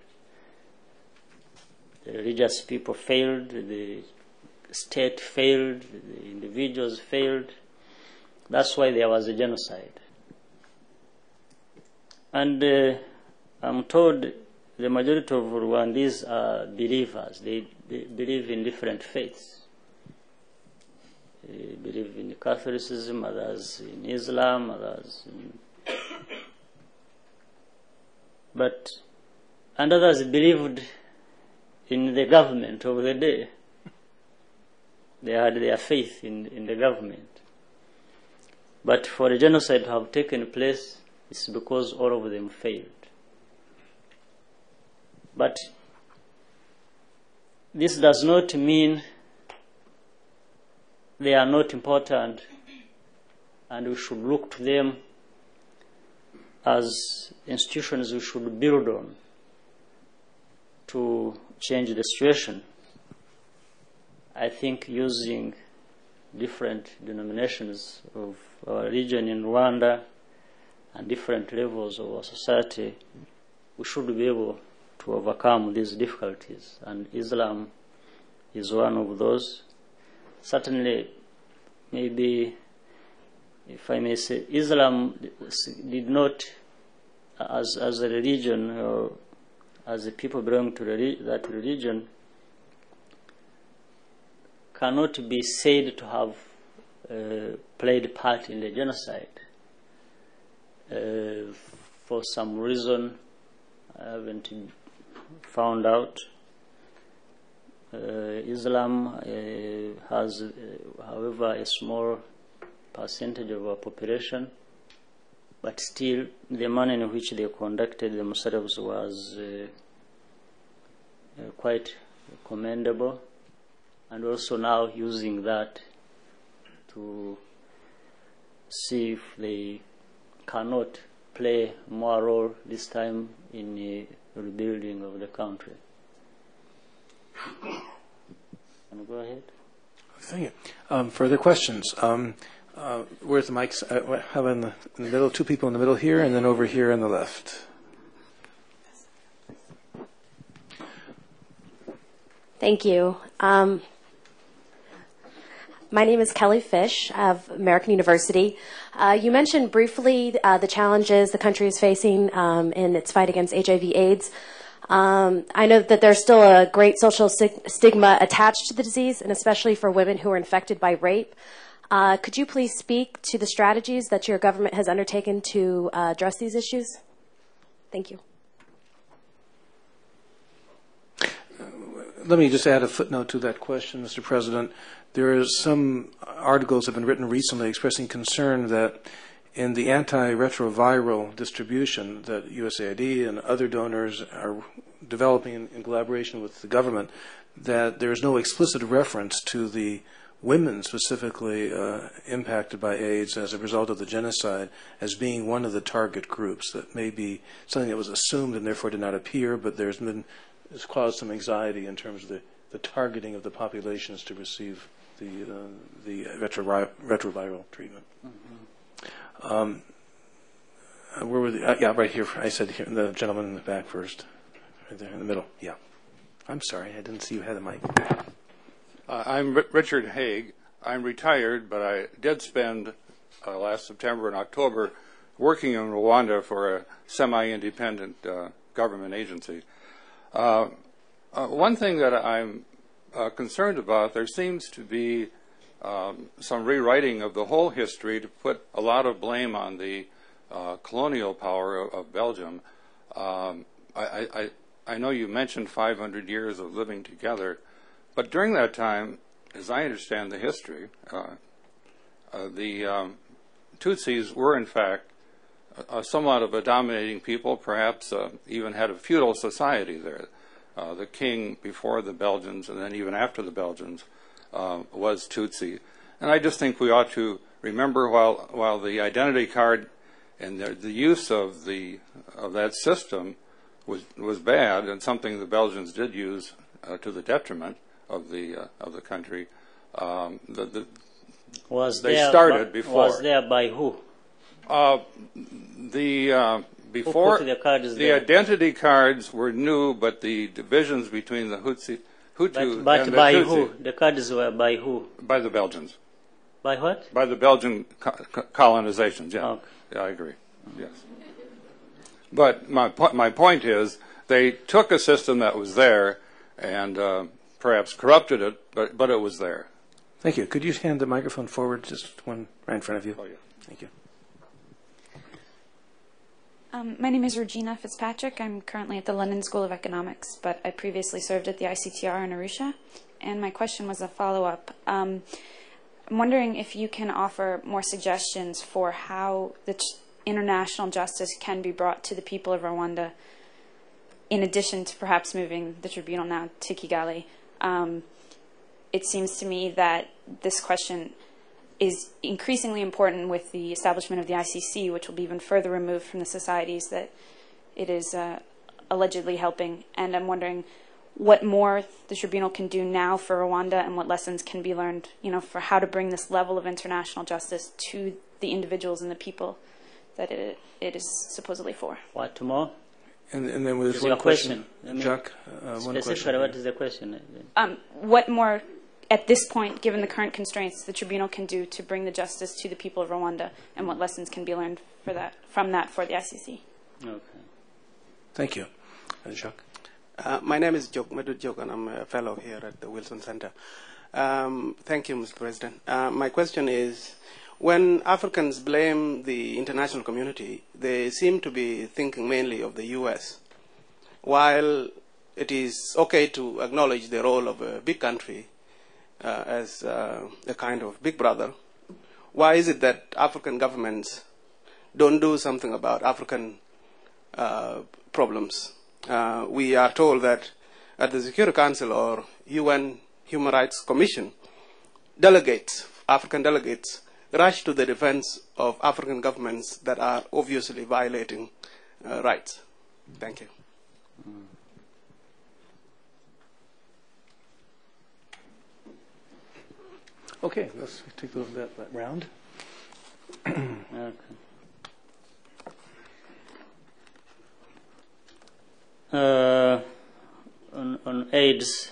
The religious people failed, the state failed, the individuals failed. That's why there was a genocide. And I'm told the majority of Rwandese are believers. They believe in different faiths. They believe in Catholicism, others in Islam, others in... And others believed in the government of the day. They had their faith in the government. But for a genocide to have taken place, it's because all of them failed. But this does not mean they are not important, and we should look to them as institutions we should build on to change the situation. I think using different denominations of our region in Rwanda and different levels of our society, we should be able to overcome these difficulties. And Islam is one of those. Certainly, maybe, if I may say, Islam did not, as a religion, or as the people belonging to that religion, cannot be said to have played part in the genocide. For some reason I haven't found out. Islam has, however, a small percentage of our population, but still the manner in which they conducted themselves was quite commendable. And also now using that to see if they cannot play more role this time in the rebuilding of the country. Can go ahead? Thank you. Further questions? Where's the mics? I have in the middle, two people in the middle here, and then over here on the left. Thank you. My name is Kelly Fish of American University. You mentioned briefly the challenges the country is facing in its fight against HIV/AIDS. I know that there's still a great social stigma attached to the disease, and especially for women who are infected by rape. Could you please speak to the strategies that your government has undertaken to address these issues? Thank you. Let me just add a footnote to that question, Mr. President. There are some articles that have been written recently expressing concern that in the antiretroviral distribution that USAID and other donors are developing in collaboration with the government, that there is no explicit reference to the women specifically impacted by AIDS as a result of the genocide as being one of the target groups. That may be something that was assumed and therefore did not appear, but it's caused some anxiety in terms of the targeting of the populations to receive the retroviral treatment. Mm-hmm. Where were the, yeah, right here. I said here, the gentleman in the back first. Right there in the middle. Yeah. I'm sorry, I didn't see you had the mic. I'm Richard Haig. I'm retired, but I did spend last September and October working in Rwanda for a semi-independent government agency. One thing that I'm concerned about, there seems to be some rewriting of the whole history to put a lot of blame on the colonial power of Belgium. I know you mentioned 500 years of living together, but during that time, as I understand the history, the Tutsis were in fact somewhat of a dominating people, perhaps even had a feudal society there. The king before the Belgians and then even after the Belgians was Tutsi. And I just think we ought to remember while the identity card and the use of that system was bad and something the Belgians did use to the detriment of the country. They started before. Was there by who? Before who put the cards the there? identity cards were new, but the divisions between the Hutu But and the by Tutsi, who? The cards were by who? by the Belgians, By what? by the Belgian colonizations. Yeah, Okay. yeah, I agree. Yes, but my point is they took a system that was there and perhaps corrupted it, but it was there. Thank you. Could you hand the microphone forward, just one right in front of you? Oh, yeah. Thank you. My name is Regina Fitzpatrick. I'm currently at the London School of Economics, but I previously served at the ICTR in Arusha. And my question was a follow-up. I'm wondering if you can offer more suggestions for how the international justice can be brought to the people of Rwanda, in addition to perhaps moving the tribunal now to Kigali. It seems to me that this question is increasingly important with the establishment of the ICC, which will be even further removed from the societies that it is allegedly helping. And I'm wondering what more the tribunal can do now for Rwanda and what lessons can be learned, for how to bring this level of international justice to the individuals and the people that it is supposedly for. What more? And then with Is one your question, question? Jacques, one Specifically, question. what is the question? What more, at this point, given the current constraints, the tribunal can do to bring the justice to the people of Rwanda, and what lessons can be learned from that for the ICC? Okay. Thank you. Jacques. My name is Medud Jok, and I'm a fellow here at the Wilson Center. Thank you, Mr. President. My question is, when Africans blame the international community, they seem to be thinking mainly of the U.S. While it is okay to acknowledge the role of a big country as a kind of big brother, why is it that African governments don't do something about African problems? We are told that at the Security Council or UN Human Rights Commission, African delegates, rush to the defense of African governments that are obviously violating rights. Thank you. Okay, let's take that round. Okay. On AIDS,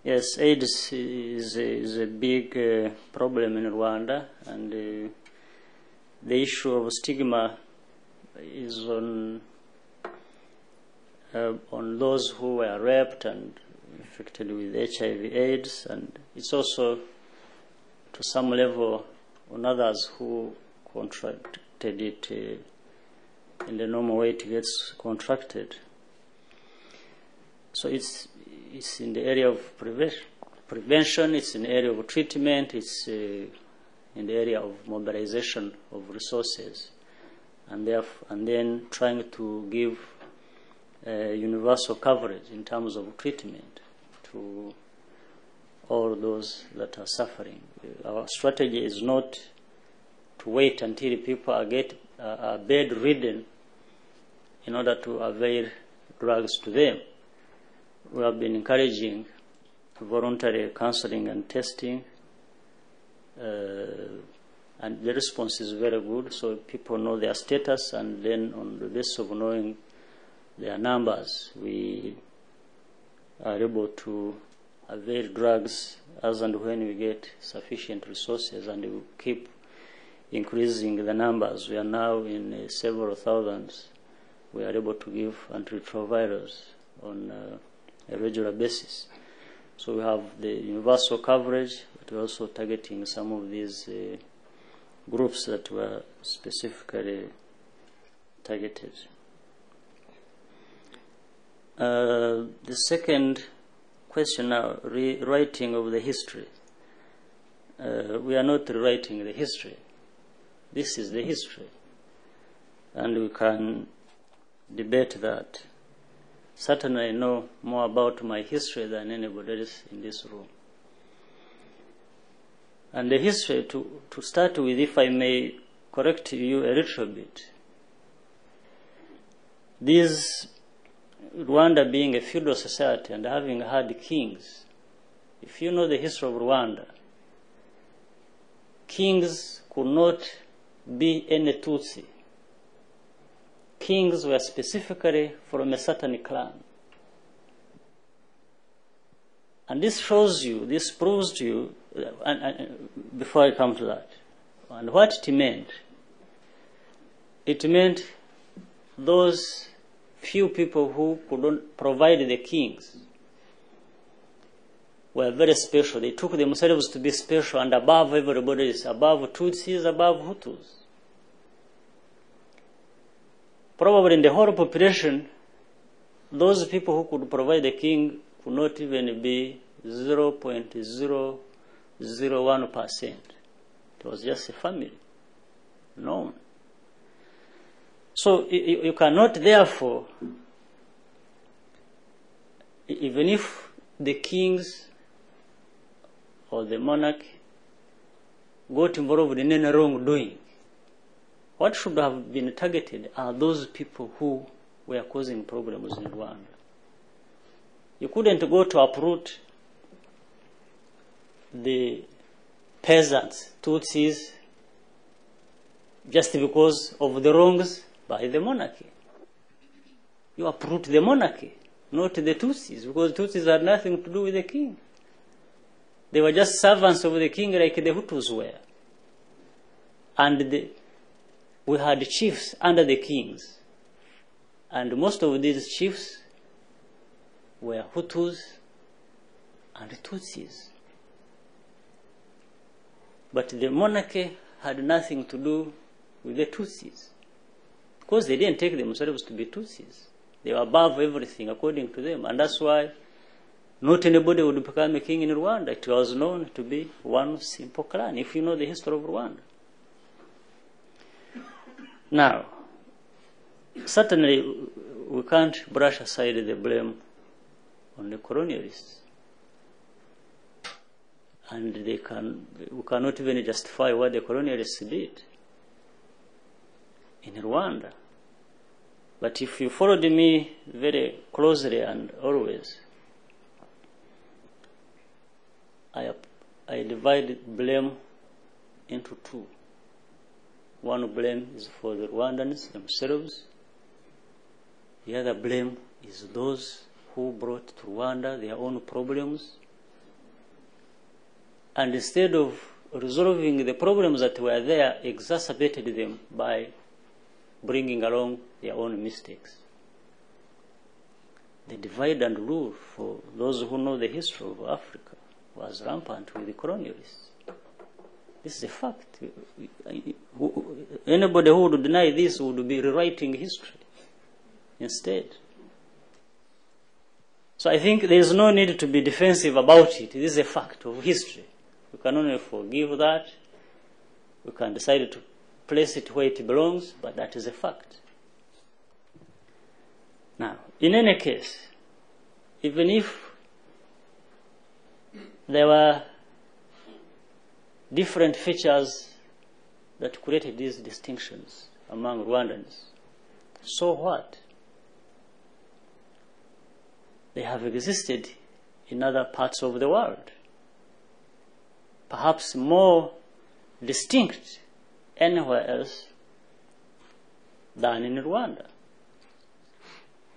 yes, AIDS is a big problem in Rwanda, and the issue of stigma is on those who were raped and infected with HIV/AIDS, and it's also to some level on others who contracted it in the normal way it gets contracted. So it's in the area of prevention, it's in the area of treatment, it's in the area of mobilization of resources, and then trying to give universal coverage in terms of treatment to all those that are suffering. Our strategy is not to wait until people are bedridden in order to avail drugs to them. We have been encouraging voluntary counseling and testing, and the response is very good, so people know their status, and then on the basis of knowing their numbers, we are able to avail drugs as and when we get sufficient resources, and we keep increasing the numbers. We are now in several thousands. We are able to give antiretrovirals on a regular basis. So we have the universal coverage, but we're also targeting some of these groups that were specifically targeted. The second question now, rewriting of the history. We are not rewriting the history. This is the history. And we can debate that. certainly I know more about my history than anybody else in this room. And the history, to start with, if I may correct you a little bit, this Rwanda being a feudal society and having had kings, if you know the history of Rwanda, kings could not be any Tutsi. Kings were specifically from a certain clan. And this shows you, this proves to you, before I come to that, and what it meant those few people who could provide the kings were very special. They took themselves to be special and above everybody else, above Tutsis, above Hutus. Probably in the whole population, those people who could provide the king could not even be 0.001%. It was just a family. No. So you cannot, therefore, even if the kings or the monarch got involved in any wrongdoing, what should have been targeted are those people who were causing problems in Rwanda. You couldn't go to uproot the peasants, Tutsis, just because of the wrongs by the monarchy. You uproot the monarchy, not the Tutsis, because Tutsis had nothing to do with the king. They were just servants of the king like the Hutus were. And we had chiefs under the kings. And most of these chiefs were Hutus and Tutsis. But the monarchy had nothing to do with the Tutsis, because they didn't take themselves to be Tutsis. They were above everything according to them. And that's why not anybody would become a king in Rwanda. It was known to be one simple clan, if you know the history of Rwanda. Now, certainly we can't brush aside the blame on the colonialists. And we cannot even justify what the colonialists did in Rwanda. But if you followed me very closely and always, I divide blame into two. One blame is for the Rwandans themselves. The other blame is those who brought to Rwanda their own problems. And instead of resolving the problems that were there, exacerbated them by bringing along their own mistakes. The divide and rule, for those who know the history of Africa, was rampant with the colonialists. This is a fact. Anybody who would deny this would be rewriting history instead. So I think there is no need to be defensive about it. This is a fact of history. We can only forgive that. We can decide to place it where it belongs, but that is a fact. Now, in any case, even if there were different features that created these distinctions among Rwandans, so what? They have existed in other parts of the world, perhaps more distinct anywhere else than in Rwanda.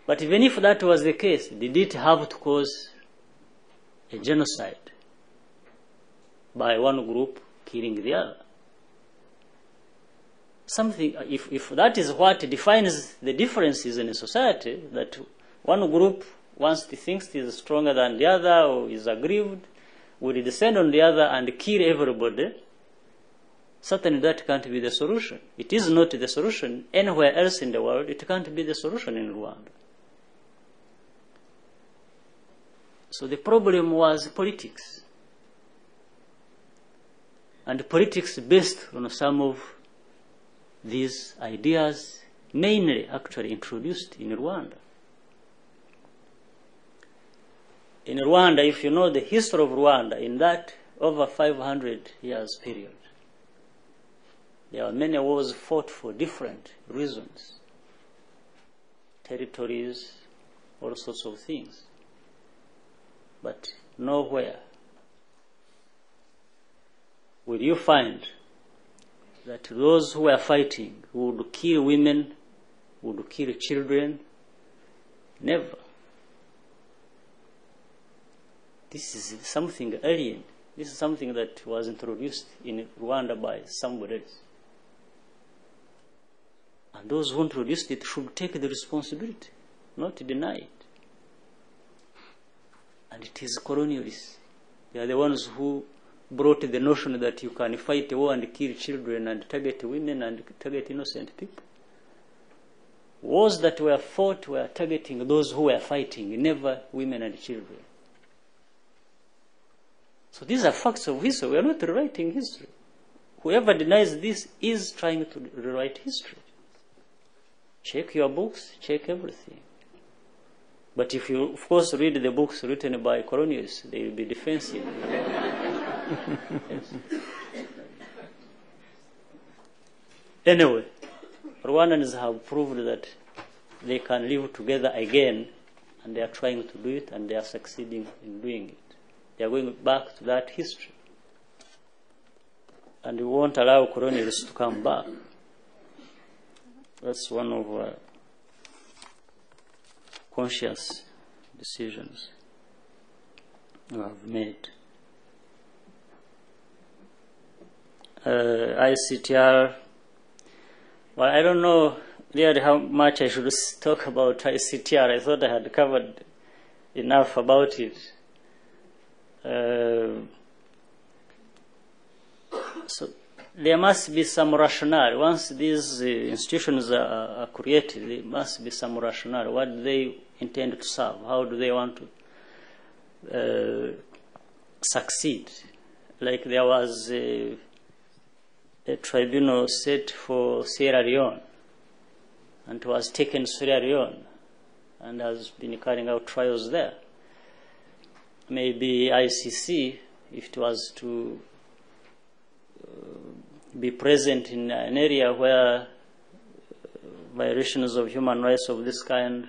But even if that was the case, did it have to cause a genocide by one group killing the other? Something, if that is what defines the differences in a society, that one group, once it thinks it is stronger than the other or is aggrieved, will descend on the other and kill everybody, certainly that can't be the solution. It is not the solution anywhere else in the world. It can't be the solution in Rwanda. So the problem was politics. And politics based on some of these ideas, mainly actually introduced in Rwanda. in Rwanda, if you know the history of Rwanda, in that over 500 years period, there were many wars fought for different reasons, territories, all sorts of things. But nowhere will you find that those who are fighting would kill women, would kill children. Never. This is something alien. This is something that was introduced in Rwanda by somebody else. And those who introduced it should take the responsibility, not deny it. And it is colonialists. They are the ones who brought the notion that you can fight a war and kill children and target women and target innocent people. Wars that were fought were targeting those who were fighting, never women and children. So these are facts of history. We are not rewriting history. Whoever denies this is trying to rewrite history. Check your books, check everything. But if you, of course, read the books written by colonialists, they will be defensive. Yes. Anyway, Rwandans have proved that they can live together again, and they are trying to do it, and they are succeeding in doing it. They are going back to that history. And we won't allow colonialists to come back. That's one of our conscious decisions we have made. ICTR, well, I don't know really how much I should talk about ICTR. I thought I had covered enough about it. So there must be some rationale. Once these institutions are created, there must be some rationale. What do they intend to serve? How do they want to succeed? Like there was a tribunal set for Sierra Leone, and it was taken to Sierra Leone and has been carrying out trials there. Maybe ICC, if it was to be present in an area where violations of human rights of this kind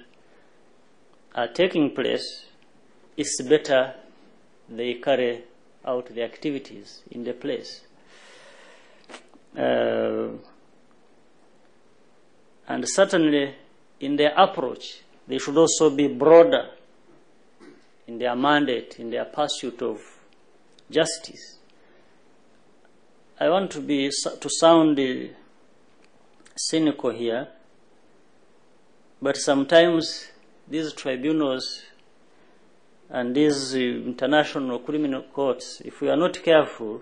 are taking place, it's better they carry out the activities in the place. And certainly in their approach, they should also be broader in their mandate, in their pursuit of justice. I want to sound cynical here, but sometimes these tribunals and these international criminal courts, if we are not careful,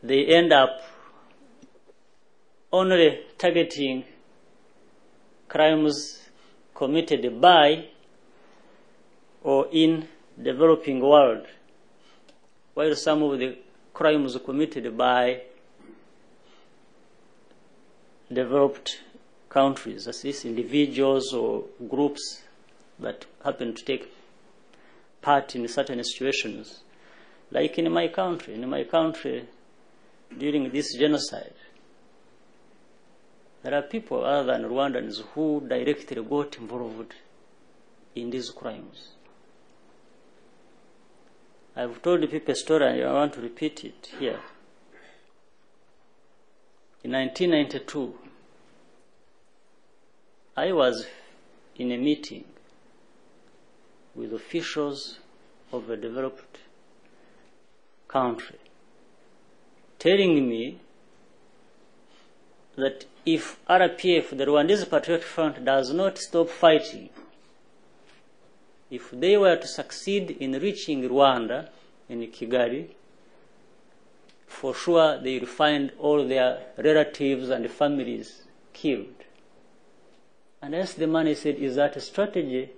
they end up only targeting crimes committed by or in developing world, while some of the crimes committed by developed countries, that is individuals or groups that happen to take part in certain situations. Like in my country, during this genocide, there are people other than Rwandans who directly got involved in these crimes. I've told people a story and I want to repeat it here. In 1992, I was in a meeting with officials of a developed country, telling me that if RPF, the Rwandese Patriotic Front, does not stop fighting, if they were to succeed in reaching Rwanda, in Kigali, for sure they will find all their relatives and families killed. And as the man said, is that a strategy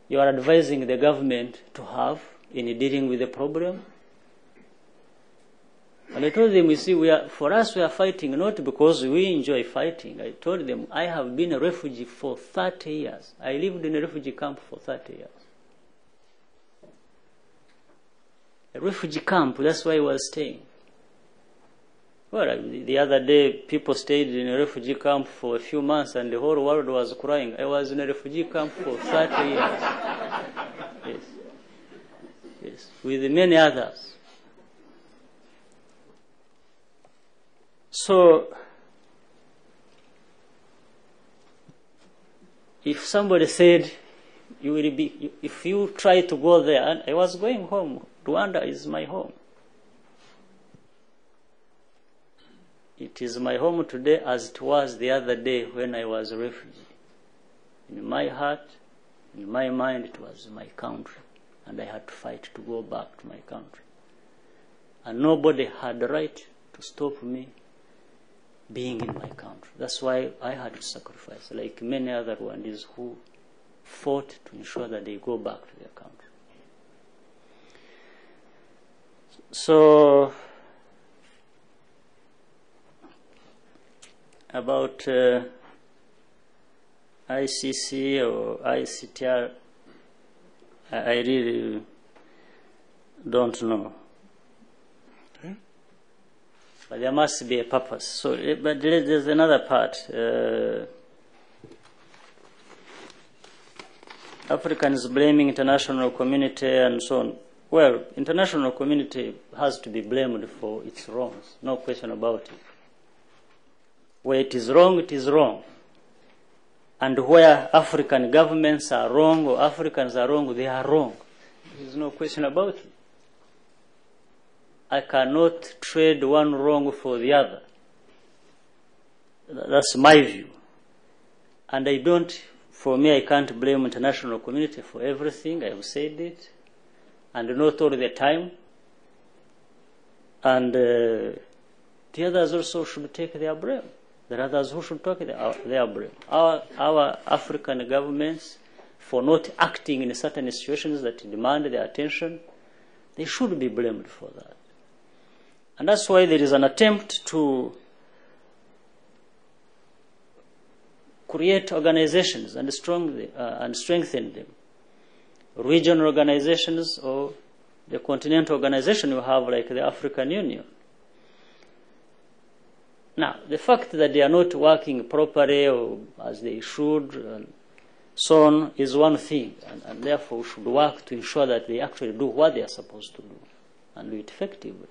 you are advising the government to have in dealing with the problem? And I told them, you see, for us we are fighting not because we enjoy fighting. I told them, I have been a refugee for 30 years. I lived in a refugee camp for 30 years. A refugee camp, that's where I was staying. Well, the other day, people stayed in a refugee camp for a few months and the whole world was crying. I was in a refugee camp for 30 years. Yes. Yes. With many others. So, if somebody said, you will be, if you try to go there, and I was going home, Rwanda is my home. It is my home today as it was the other day when I was a refugee. In my heart, in my mind, it was my country, and I had to fight to go back to my country. And nobody had the right to stop me being in my country. That's why I had to sacrifice, like many other Rwandese who fought to ensure that they go back to their country. So, about ICC or ICTR, I really don't know. But there must be a purpose. So, but there's another part. Africans blaming international community and so on. Well, international community has to be blamed for its wrongs. No question about it. Where it is wrong, it is wrong. And where African governments are wrong or Africans are wrong, they are wrong. There is no question about it. I cannot trade one wrong for the other. That's my view. And I don't, for me, I can't blame international community for everything. I have said it. And not all the time. And the others also should take their blame. There are others who should take their blame. Our African governments, for not acting in certain situations that demand their attention, they should be blamed for that. And that's why there is an attempt to create organizations and strengthen them. Regional organizations or the continental organization you have, like the African Union. Now, the fact that they are not working properly or as they should and so on is one thing, and therefore we should work to ensure that they actually do what they are supposed to do and do it effectively.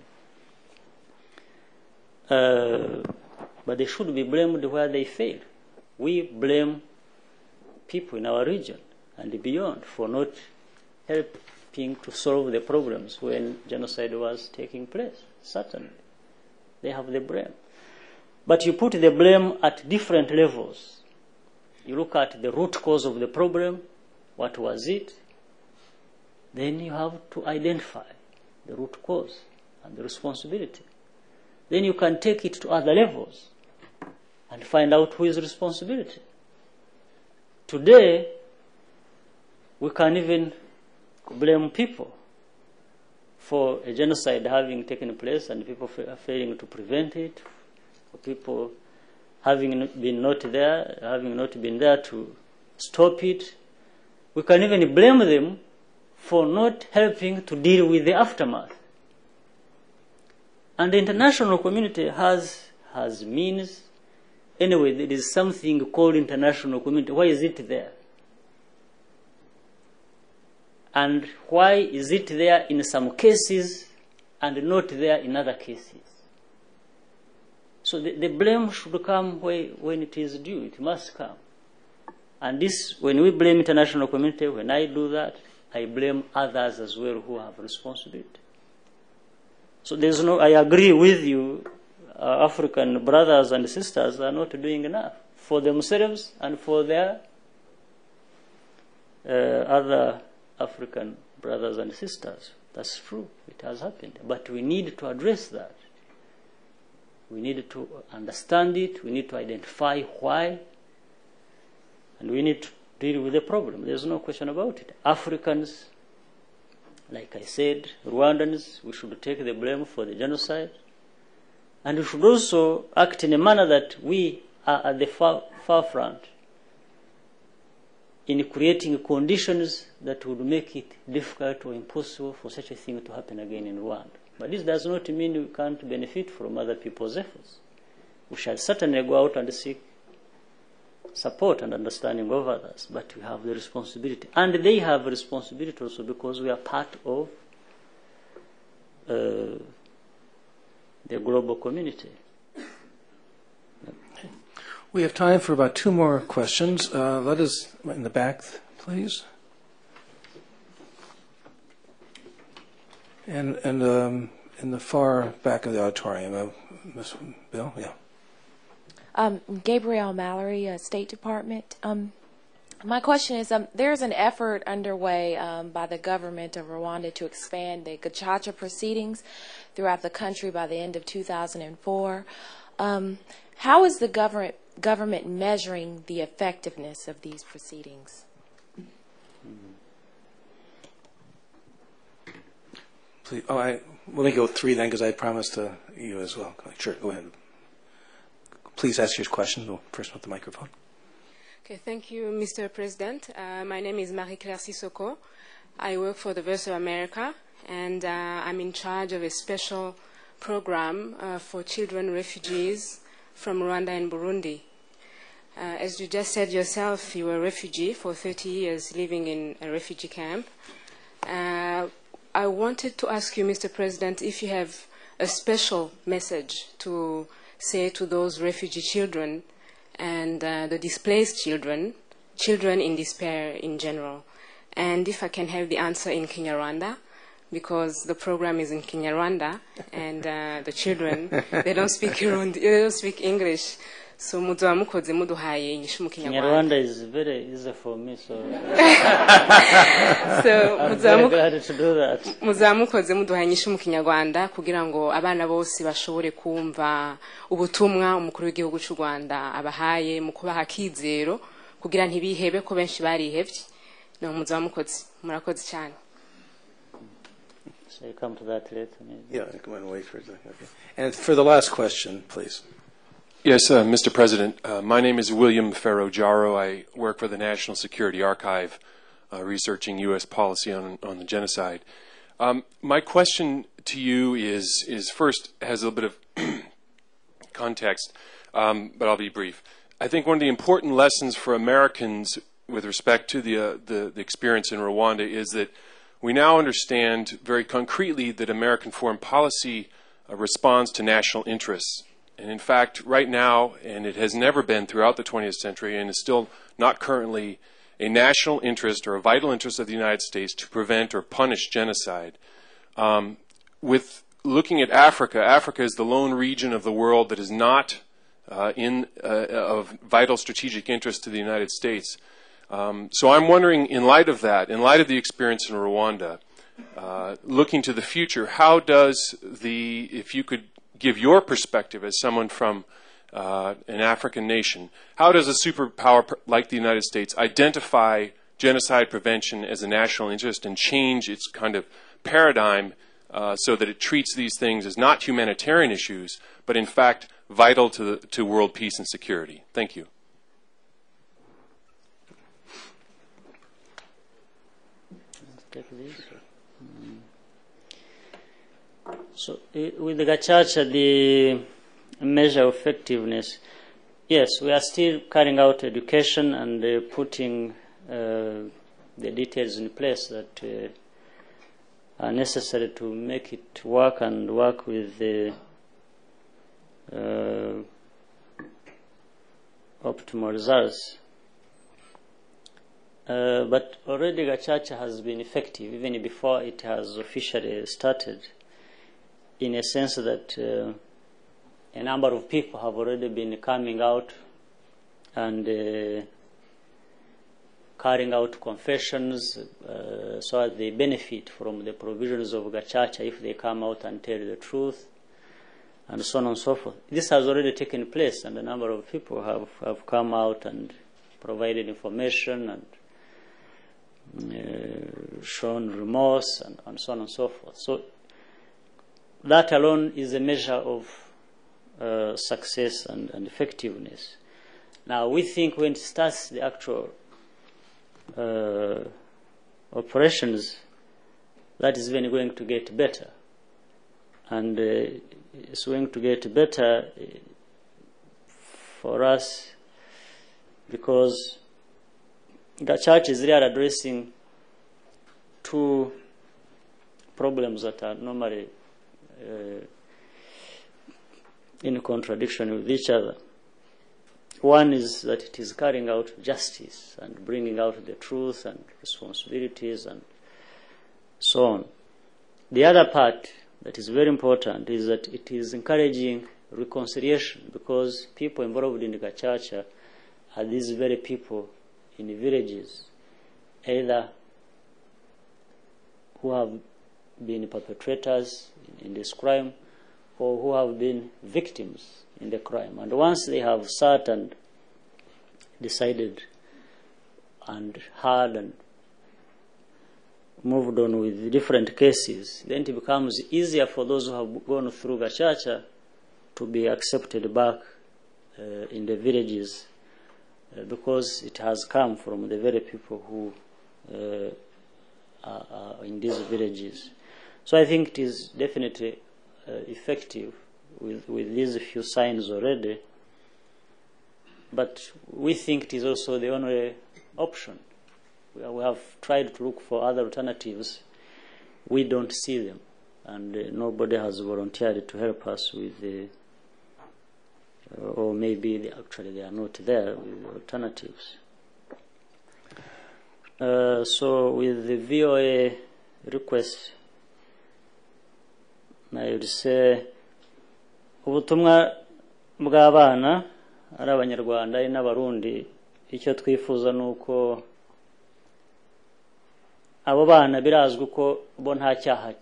But they should be blamed where they fail. We blame people in our region and beyond for not helping to solve the problems when genocide was taking place. Certainly, they have the blame. But you put the blame at different levels. You look at the root cause of the problem, what was it? Then you have to identify the root cause and the responsibility. Then you can take it to other levels and find out who is responsible. Today, we can even blame people for a genocide having taken place and people failing to prevent it, or people having been not been there to stop it. We can even blame them for not helping to deal with the aftermath. And the international community has means. Anyway, there is something called international community. Why is it there? And why is it there in some cases and not there in other cases? So the blame should come when it is due. It must come. And this, when we blame international community, when I do that, I blame others as well who have responsibility. So there's no, I agree with you, African brothers and sisters are not doing enough for themselves and for their other African brothers and sisters. That's true. It has happened. But we need to address that. We need to understand it. We need to identify why. And we need to deal with the problem. There's no question about it. Africans, like I said, Rwandans, we should take the blame for the genocide. And we should also act in a manner that we are at the forefront in creating conditions that would make it difficult or impossible for such a thing to happen again in Rwanda. But this does not mean we can't benefit from other people's efforts. We shall certainly go out and seek support and understanding of others, but we have the responsibility. And they have a responsibility also because we are part of the global community. We have time for about 2 more questions. Let us, in the back, please. And in the far back of the auditorium, Ms. Bill, yeah. Gabrielle Mallory, State Department. My question is, there's an effort underway by the government of Rwanda to expand the Gacaca proceedings throughout the country by the end of 2004. How is the government measuring the effectiveness of these proceedings? Please, let me go 3 then, because I promised you as well. Sure, go ahead. Please ask your question. The person with the microphone. Okay, thank you, Mr. President. My name is Marie-Claire Sissoko. I work for the Voice of America, and I'm in charge of a special program for children refugees from Rwanda and Burundi. As you just said yourself, you were a refugee for 30 years living in a refugee camp. I wanted to ask you, Mr. President, if you have a special message to say to those refugee children and the displaced children in despair in general. And if I can have the answer in Kinyarwanda, because the program is in Kinyarwanda, and the children, they don't speak Kirundi, they don't speak English. So Kinyarwanda is very easy for me, so I'm very glad to do that. muzamukoze muduhaye inyishu mu Kinyarwanda kugira ngo abana bose bashobore kumva ubutumwa umukuru w'igihugu cy'u Rwanda abahaye mu kubaha kizero kugira ntibihebe ko benshi barihevye. No muzamukoze murakoze cyane. So you come to that later. Yeah, come on, wait for a second. Okay. And for the last question, please. Yes, Mr. President. My name is William Ferro-Jaro. I work for the National Security Archive, researching U.S. policy on the genocide. My question to you is first, has a little bit of context, but I'll be brief. I think one of the important lessons for Americans with respect to the experience in Rwanda is that we now understand very concretely that American foreign policy responds to national interests. And in fact, right now, and it has never been throughout the 20th century, and is still not currently a national interest or a vital interest of the United States to prevent or punish genocide. With looking at Africa, Africa is the lone region of the world that is not of vital strategic interest to the United States. So I'm wondering, in light of that, in light of the experience in Rwanda, looking to the future, how does if you could give your perspective as someone from an African nation, how does a superpower like the United States identify genocide prevention as a national interest and change its kind of paradigm so that it treats these things as not humanitarian issues, but in fact vital to world peace and security? Thank you. So with the Gacaca, the measure of effectiveness, yes, we are still carrying out education and putting the details in place that are necessary to make it work and work with the optimal results. But already Gacaca has been effective even before it has officially started, in a sense that a number of people have already been coming out and carrying out confessions so that they benefit from the provisions of Gacaca if they come out and tell the truth, and so on and so forth. This has already taken place, and a number of people have come out and provided information and shown remorse and so on and so forth. So that alone is a measure of success and effectiveness. Now, we think when it starts the actual operations, that is when going to get better. And it's going to get better for us because the church is really addressing two problems that are normally in contradiction with each other. One is that it is carrying out justice and bringing out the truth and responsibilities and so on. The other part that is very important is that it is encouraging reconciliation, because people involved in the gacaca are these very people in the villages, either who have been perpetrators in this crime or who have been victims in the crime. And once they have sat and decided and heard and moved on with different cases, then it becomes easier for those who have gone through gacaca to be accepted back in the villages because it has come from the very people who are in these villages. So I think it is definitely effective with these few signs already, but we think it is also the only option. We have tried to look for other alternatives. We don't see them, and nobody has volunteered to help us with the, or maybe actually they are not there with alternatives. So with the VOA request, I would say ubutumwa bw'abana ari abanyarwanda ari n'abarundi, icyo twifuza nuko abo bana birazwi ko bo nta cyaha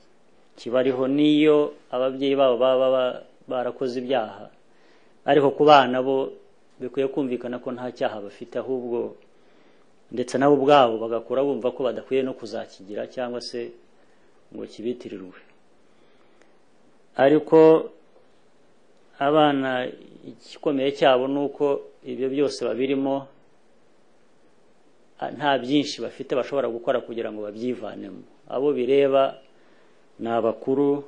kibariho, niyo ababyeyi babo baba barakoze ibyaha, ariko ku bana bo bikwiye kumvikana ko nta cyaha bafite, ahubwo ndetse nabo ubwabo bagakura bumva ko badakwiye no kuzakigira cyangwa se ngo kibitirirwe. Ariko abana igikomeye cyabo nuko ibyo byose babirimo nta byinshi bafite bashobora gukora kugira ngo babyivanemo. Abo bireba ni abakuru,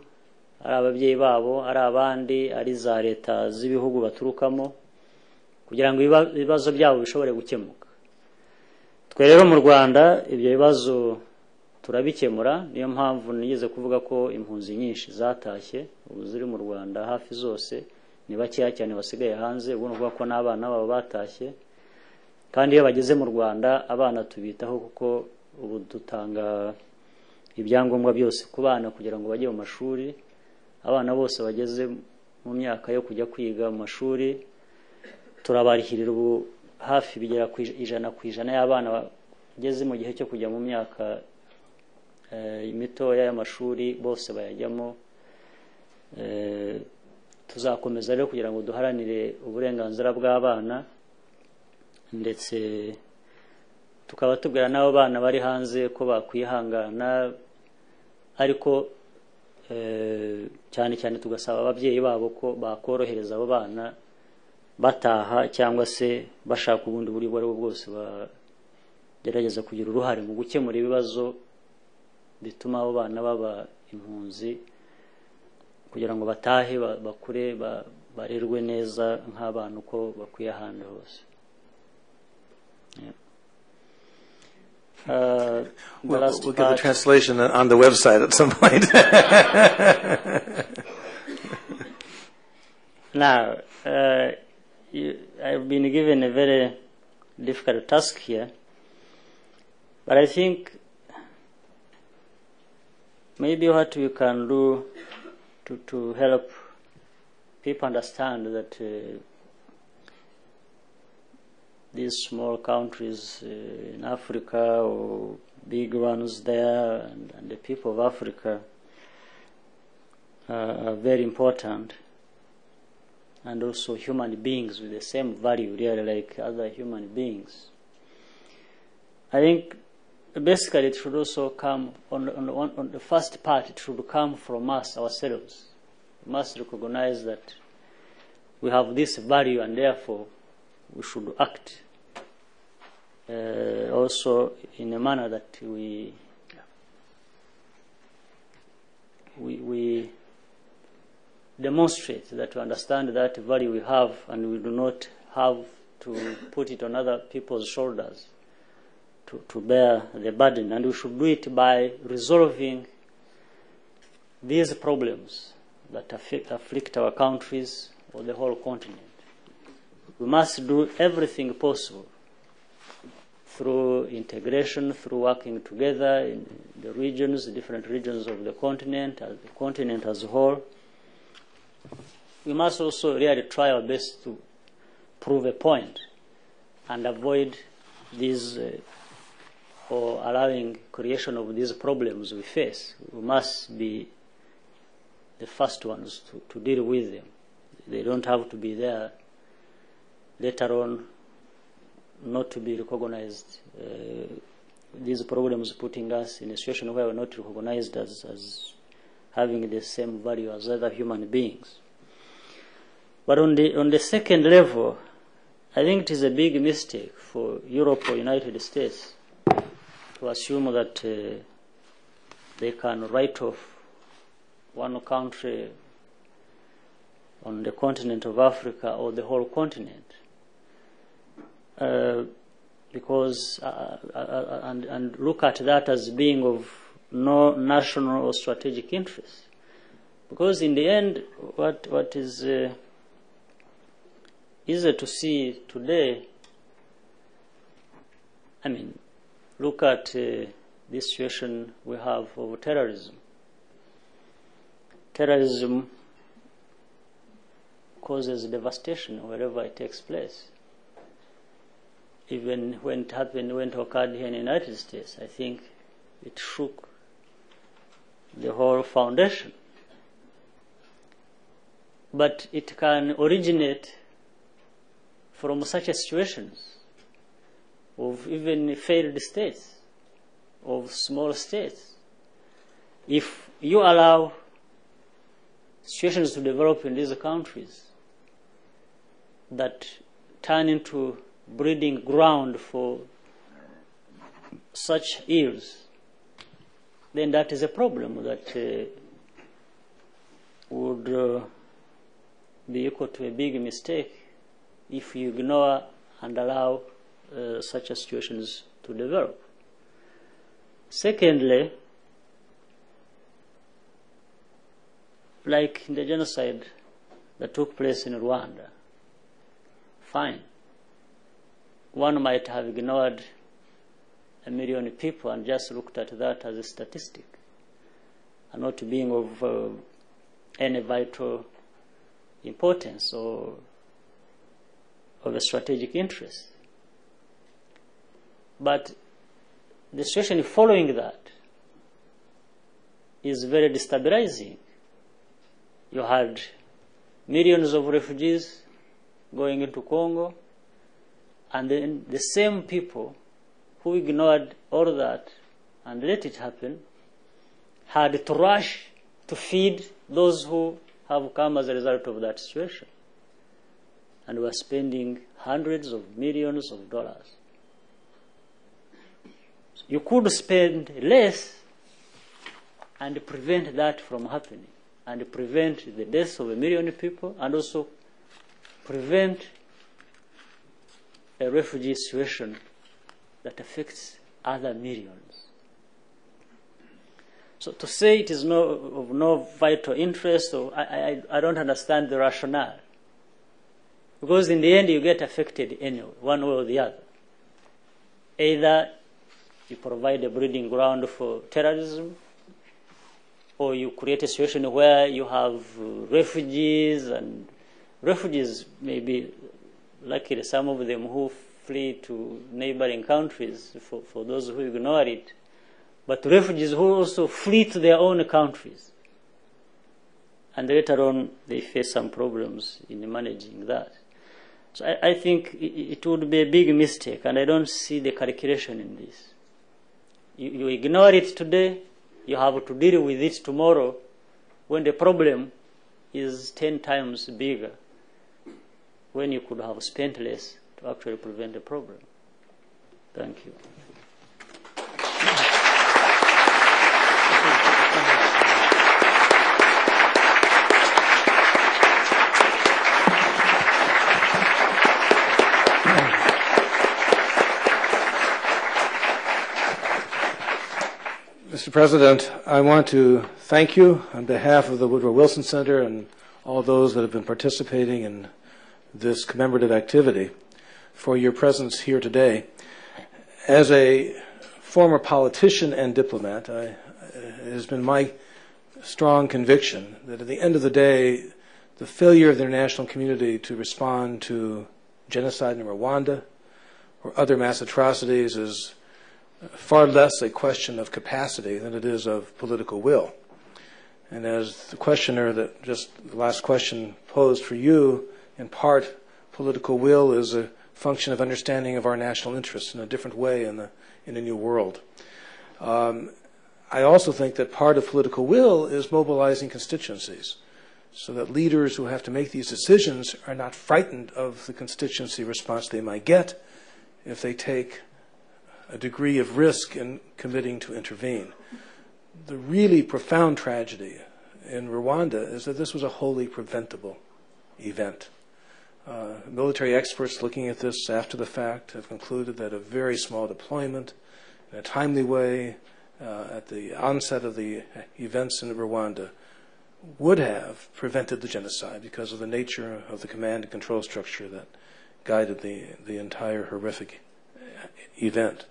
ari ababyeyi babo, ari abandi, ari za leta z'ibihugu baturukamo, kugira ngo ibibazo byabo bishobore gukemuka. Twe rero mu Rwanda ibyo bibazo turabikemura, niyo mpamvu nigeze kuvuga ko impunzi nyinshi zatashye ubu ziri mu Rwanda hafi zose, ni bakeya cyane basigaye hanze, ubu nuvuga ko n'abana babo batashye. Kandi iyo bageze mu Rwanda abana tubitaho kuko ubu dutanga ibyangombwa byose ku bana kugira ngo bajye mu mashuri. Abana bose bageze mu myaka yo kujya kwiga mu mashuri turabarihirira ubu hafi bigera ku 100% y'abana bageze mu gihe cyo kujya mu myaka imitoya y'amashuri bose bayajyamo. Tuzakomeza rero kugira ngo duharanire uburenganzira bw'abana, ndetse tukaba tubwira n'abo bana bari hanze ko bakwihangana, ariko cyane cyane tugasaba ababyeyi babo ko bakorohereza abo bana bataha cyangwa se bashaka ubundi buryo ubwo ari bwo bwose bagerageza kugira uruhare mu gukemura ibibazo bituma abo bana baba impunzi, kugira ngo batahe bakure barerwe neza nk'abana uko bakwiye ahandi hose. We'll get the translation on the website at some point. Now, I've been given a very difficult task here, but I think maybe what we can do to help people understand that these small countries in Africa or big ones there and the people of Africa are very important, and also human beings with the same value really like other human beings. I think basically it should also come on the first part, it should come from us ourselves. We must recognize that we have this value, and therefore we should act also in a manner that we demonstrate that we understand that value we have, and we do not have to put it on other people's shoulders to bear the burden. And we should do it by resolving these problems that afflict our countries or the whole continent. We must do everything possible through integration, through working together in the regions, the different regions of the continent as a whole. We must also really try our best to prove a point and avoid these or allowing creation of these problems we face. We must be the first ones to deal with them. They don't have to be there later on not to be recognized. These problems putting us in a situation where we're not recognized as having the same value as other human beings. But on the second level, I think it is a big mistake for Europe or United States to assume that they can write off one country on the continent of Africa or the whole continent. Because and look at that as being of no national or strategic interest. Because in the end, what is easier to see today, I mean, look at the situation we have of terrorism. Terrorism causes devastation wherever it takes place. Even when it happened, when it occurred here in the United States, I think it shook the whole foundation. But it can originate from such situations of even failed states, of small states. If you allow situations to develop in these countries that turn into breeding ground for such ills, then that is a problem that would be equal to a big mistake if you ignore and allow such situations to develop. Secondly, like in the genocide that took place in Rwanda, fine. One might have ignored 1 million people and just looked at that as a statistic and not being of any vital importance or of a strategic interest. But the situation following that is very destabilizing. You had millions of refugees going into Congo, and then the same people who ignored all that and let it happen had to rush to feed those who have come as a result of that situation. And were spending hundreds of millions of dollars. You could spend less and prevent that from happening, and prevent the deaths of 1 million people, and also prevent a refugee situation that affects other millions. So to say it is of no vital interest, or I don't understand the rationale. Because in the end you get affected anyway, one way or the other. Either you provide a breeding ground for terrorism, or you create a situation where you have refugees, and refugees may be, luckily some of them who flee to neighboring countries for those who ignore it, but refugees who also flee to their own countries. And later on they face some problems in managing that. So I think it would be a big mistake, and I don't see the calculation in this. You ignore it today, you have to deal with it tomorrow when the problem is 10 times bigger when you could have spent less to actually prevent the problem. Thank you. Mr. President, I want to thank you on behalf of the Woodrow Wilson Center and all those that have been participating in this commemorative activity for your presence here today. As a former politician and diplomat, it has been my strong conviction that at the end of the day, the failure of the international community to respond to genocide in Rwanda or other mass atrocities is far less a question of capacity than it is of political will. And as the questioner that just the last question posed for you, in part, political will is a function of understanding of our national interests in a different way in a new world. I also think that part of political will is mobilizing constituencies so that leaders who have to make these decisions are not frightened of the constituency response they might get if they take a degree of risk in committing to intervene. The really profound tragedy in Rwanda is that this was a wholly preventable event. Military experts looking at this after the fact have concluded that a very small deployment in a timely way at the onset of the events in Rwanda would have prevented the genocide because of the nature of the command and control structure that guided the entire horrific event.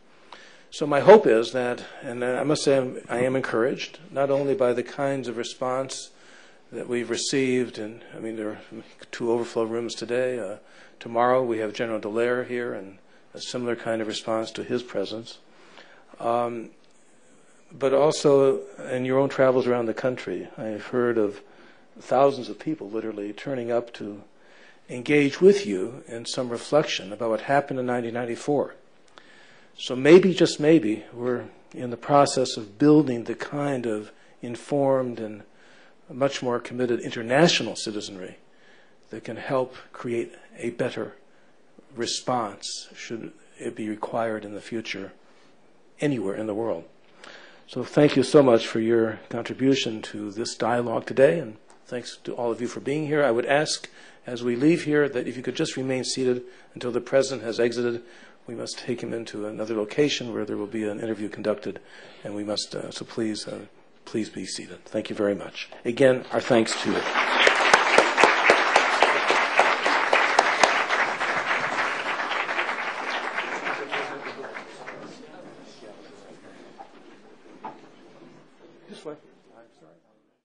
So my hope is that, and I must say I am encouraged, not only by the kinds of response that we've received, and I mean there are 2 overflow rooms today. Tomorrow we have General Dallaire here and a similar kind of response to his presence. But also in your own travels around the country, I've heard of thousands of people literally turning up to engage with you in some reflection about what happened in 1994. So maybe, just maybe, we're in the process of building the kind of informed and much more committed international citizenry that can help create a better response should it be required in the future anywhere in the world. So thank you so much for your contribution to this dialogue today, and thanks to all of you for being here. I would ask, as we leave here, that if you could just remain seated until the President has exited. We must take him into another location where there will be an interview conducted, and we must, so please be seated. Thank you very much. Again, our thanks to you. This way. I'm sorry.